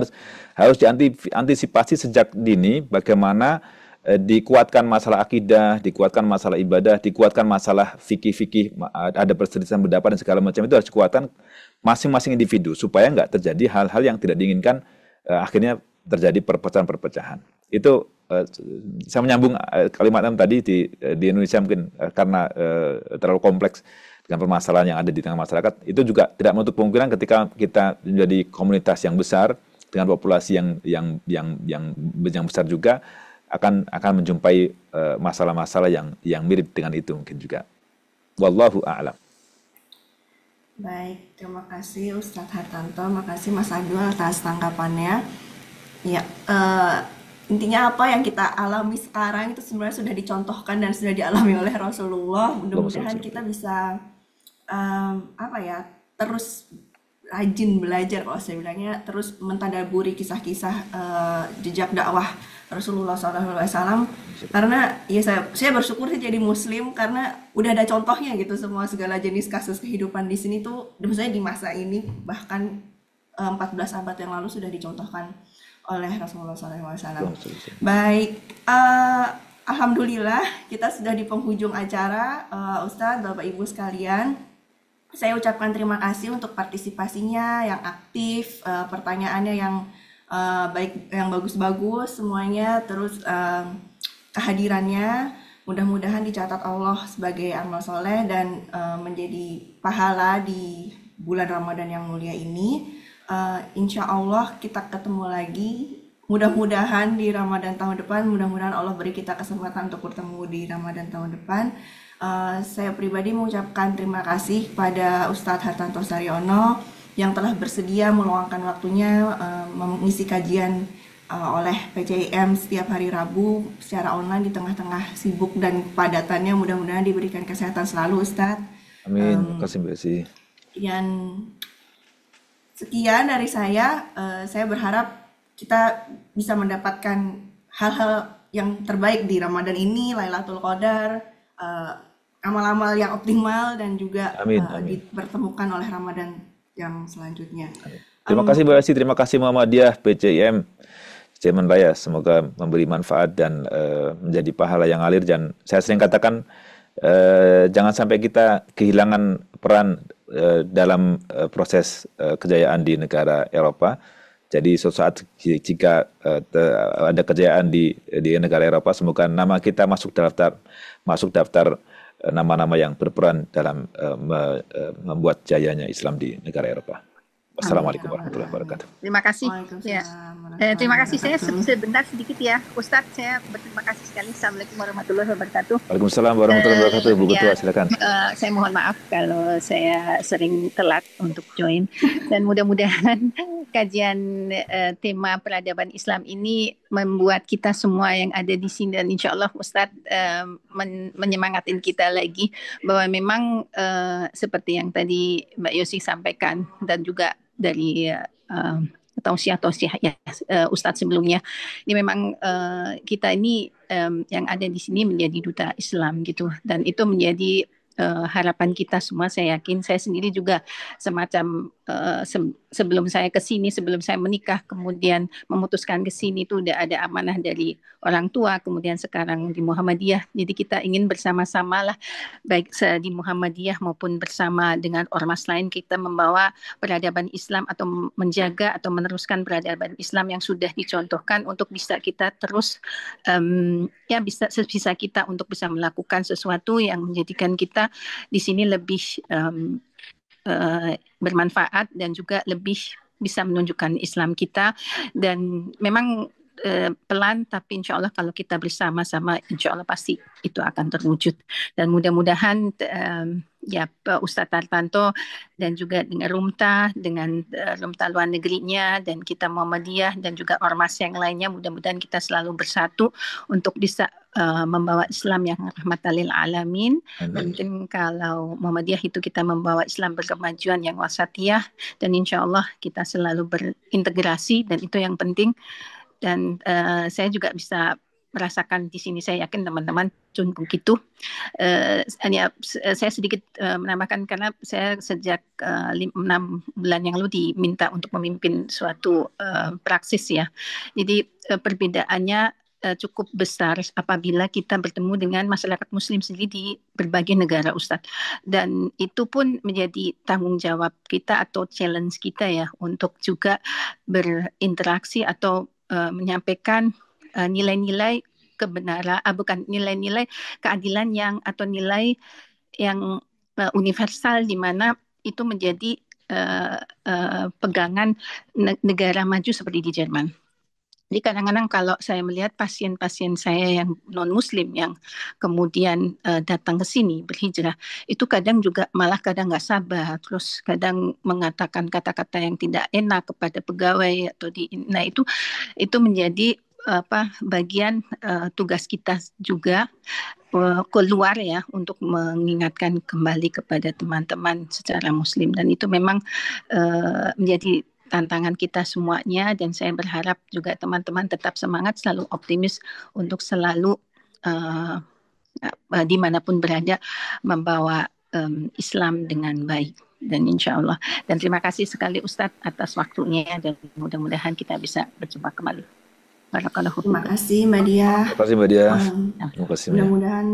harus diantisipasi sejak dini bagaimana dikuatkan masalah akidah, dikuatkan masalah ibadah, dikuatkan masalah fikih-fikih, ada perselisihan pendapat dan segala macam itu harus dikuatkan masing-masing individu supaya nggak terjadi hal-hal yang tidak diinginkan akhirnya terjadi perpecahan-perpecahan. Itu saya menyambung kalimat tadi di Indonesia mungkin karena terlalu kompleks dengan permasalahan yang ada di tengah masyarakat, itu juga tidak menutup kemungkinan ketika kita menjadi komunitas yang besar dengan populasi yang besar juga akan menjumpai masalah-masalah yang mirip dengan itu mungkin juga. Wallahu a'lam. Baik, terima kasih Ustadz Hartanto, makasih Mas Adul atas tanggapannya. Ya, intinya apa yang kita alami sekarang itu sebenarnya sudah dicontohkan dan sudah dialami oleh Rasulullah. Mudah-mudahan kita bisa apa ya, terus rajin belajar kalau saya bilangnya, terus mentadaburi kisah-kisah jejak dakwah Rasulullah SAW. Karena ya saya bersyukur sih jadi Muslim karena udah ada contohnya gitu, semua segala jenis kasus kehidupan di sini tuh, maksudnya di masa ini bahkan 14 abad yang lalu sudah dicontohkan oleh Rasulullah SAW. Baik, alhamdulillah kita sudah di penghujung acara, Ustadz, Bapak Ibu sekalian. Saya ucapkan terima kasih untuk partisipasinya yang aktif, pertanyaannya yang baik, yang bagus-bagus semuanya, terus kehadirannya. Mudah-mudahan dicatat Allah sebagai amal soleh dan menjadi pahala di bulan Ramadan yang mulia ini. Insya Allah kita ketemu lagi. Mudah-mudahan di Ramadan tahun depan, mudah-mudahan Allah beri kita kesempatan untuk bertemu di Ramadan tahun depan. Saya pribadi mengucapkan terima kasih pada Ustadz Hartanto Saryono yang telah bersedia meluangkan waktunya mengisi kajian oleh PCIM setiap hari Rabu secara online di tengah-tengah sibuk dan padatannya. Mudah-mudahan diberikan kesehatan selalu Ustadz. Amin. Terima kasih Mbak Si. Dan sekian dari saya berharap kita bisa mendapatkan hal-hal yang terbaik di Ramadan ini, Lailatul Qadar, amal-amal yang optimal dan juga Amin. dipertemukan oleh Ramadan yang selanjutnya. Terima kasih Mbak Si, terima kasih Muhammadiyah, PCIM, Cemen Raya. Semoga memberi manfaat dan menjadi pahala yang alir. Dan saya sering katakan jangan sampai kita kehilangan peran dalam proses kejayaan di negara Eropa. Jadi suatu saat jika ada kejayaan di negara Eropa, semoga nama kita masuk daftar nama-nama yang berperan dalam membuat jayanya Islam di negara Eropa. Wassalamualaikum warahmatullahi wabarakatuh. Terima kasih. Ya. Terima kasih. Saya sebentar sedikit ya, Ustadz. Saya berterima kasih sekali. Assalamualaikum warahmatullahi wabarakatuh. Waalaikumsalam warahmatullahi wabarakatuh. Bu Ketua, silakan. Saya mohon maaf kalau saya sering telat untuk join. Dan mudah-mudahan kajian tema peradaban Islam ini membuat kita semua yang ada di sini, dan insya Allah Ustadz menyemangatin kita lagi bahwa memang seperti yang tadi Mbak Yosi sampaikan dan juga dari tausiah ya Ustadz sebelumnya, ini memang kita ini yang ada di sini menjadi duta Islam gitu, dan itu menjadi harapan kita semua. Saya yakin saya sendiri juga semacam sebelum saya ke sini, sebelum saya menikah, kemudian memutuskan ke sini itu udah ada amanah dari orang tua, kemudian sekarang di Muhammadiyah. Jadi kita ingin bersama-sama lah, baik di Muhammadiyah maupun bersama dengan ormas lain, kita membawa peradaban Islam atau menjaga atau meneruskan peradaban Islam yang sudah dicontohkan untuk bisa kita terus ya bisa kita untuk bisa melakukan sesuatu yang menjadikan kita di sini lebih bermanfaat dan juga lebih bisa menunjukkan Islam kita. Dan memang pelan, tapi insya Allah kalau kita bersama-sama, insya Allah pasti itu akan terwujud. Dan mudah-mudahan ya Pak Ustadz Tartanto dan juga dengan Rumta, dengan Rumta luar negerinya, dan kita Muhammadiyah dan juga ormas yang lainnya, mudah-mudahan kita selalu bersatu untuk bisa membawa Islam yang rahmatan lil alamin. Dan mungkin kalau Muhammadiyah itu kita membawa Islam berkemajuan yang wasatiyah, dan insya Allah kita selalu berintegrasi, dan itu yang penting. Dan saya juga bisa merasakan di sini, saya yakin teman-teman pun begitu. Hanya saya sedikit menambahkan, karena saya sejak 6 bulan yang lalu diminta untuk memimpin suatu praksis ya. Jadi perbedaannya cukup besar apabila kita bertemu dengan masyarakat muslim sendiri di berbagai negara, Ustadz. Dan itu pun menjadi tanggung jawab kita atau challenge kita ya, untuk juga berinteraksi atau menyampaikan nilai-nilai kebenaran, bukan nilai-nilai keadilan yang atau nilai yang universal, di mana itu menjadi pegangan negara maju seperti di Jerman. Jadi kadang-kadang kalau saya melihat pasien-pasien saya yang non-muslim yang kemudian datang ke sini berhijrah, itu kadang juga malah kadang nggak sabar, terus kadang mengatakan kata-kata yang tidak enak kepada pegawai atau nah itu menjadi bagian tugas kita juga keluar ya, untuk mengingatkan kembali kepada teman-teman secara muslim, dan itu memang menjadi tantangan kita semuanya. Dan saya berharap juga teman-teman tetap semangat, selalu optimis untuk selalu dimanapun berada membawa Islam dengan baik, dan insya Allah. Dan terima kasih sekali Ustadz atas waktunya, dan mudah-mudahan kita bisa berjumpa kembali. Terima kasih Mbak Diah. Terima kasih Mbak Diah. Terima kasih. Mudah-mudahan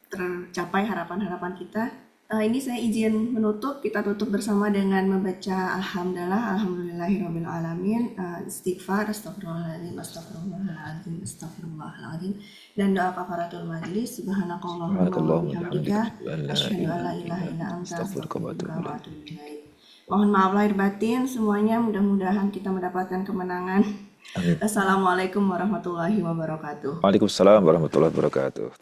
tercapai harapan-harapan kita. Ini saya izin menutup. Kita tutup bersama dengan membaca Alhamdulillah, Alhamdulillahirabbil alamin, istighfar, astagfirullahaladzim, astagfirullahaladzim, astagfirullahaladzim, dan doa kafaratul majlis. Subhanakallahumma wa bihamdika, asyhadu an la ilaha illa anta, astaghfiruka wa atubu ilaik. Mohon maaf lahir batin semuanya. Mudah-mudahan kita mendapatkan kemenangan. Amin. Assalamualaikum warahmatullahi wabarakatuh. Waalaikumsalam warahmatullahi wabarakatuh.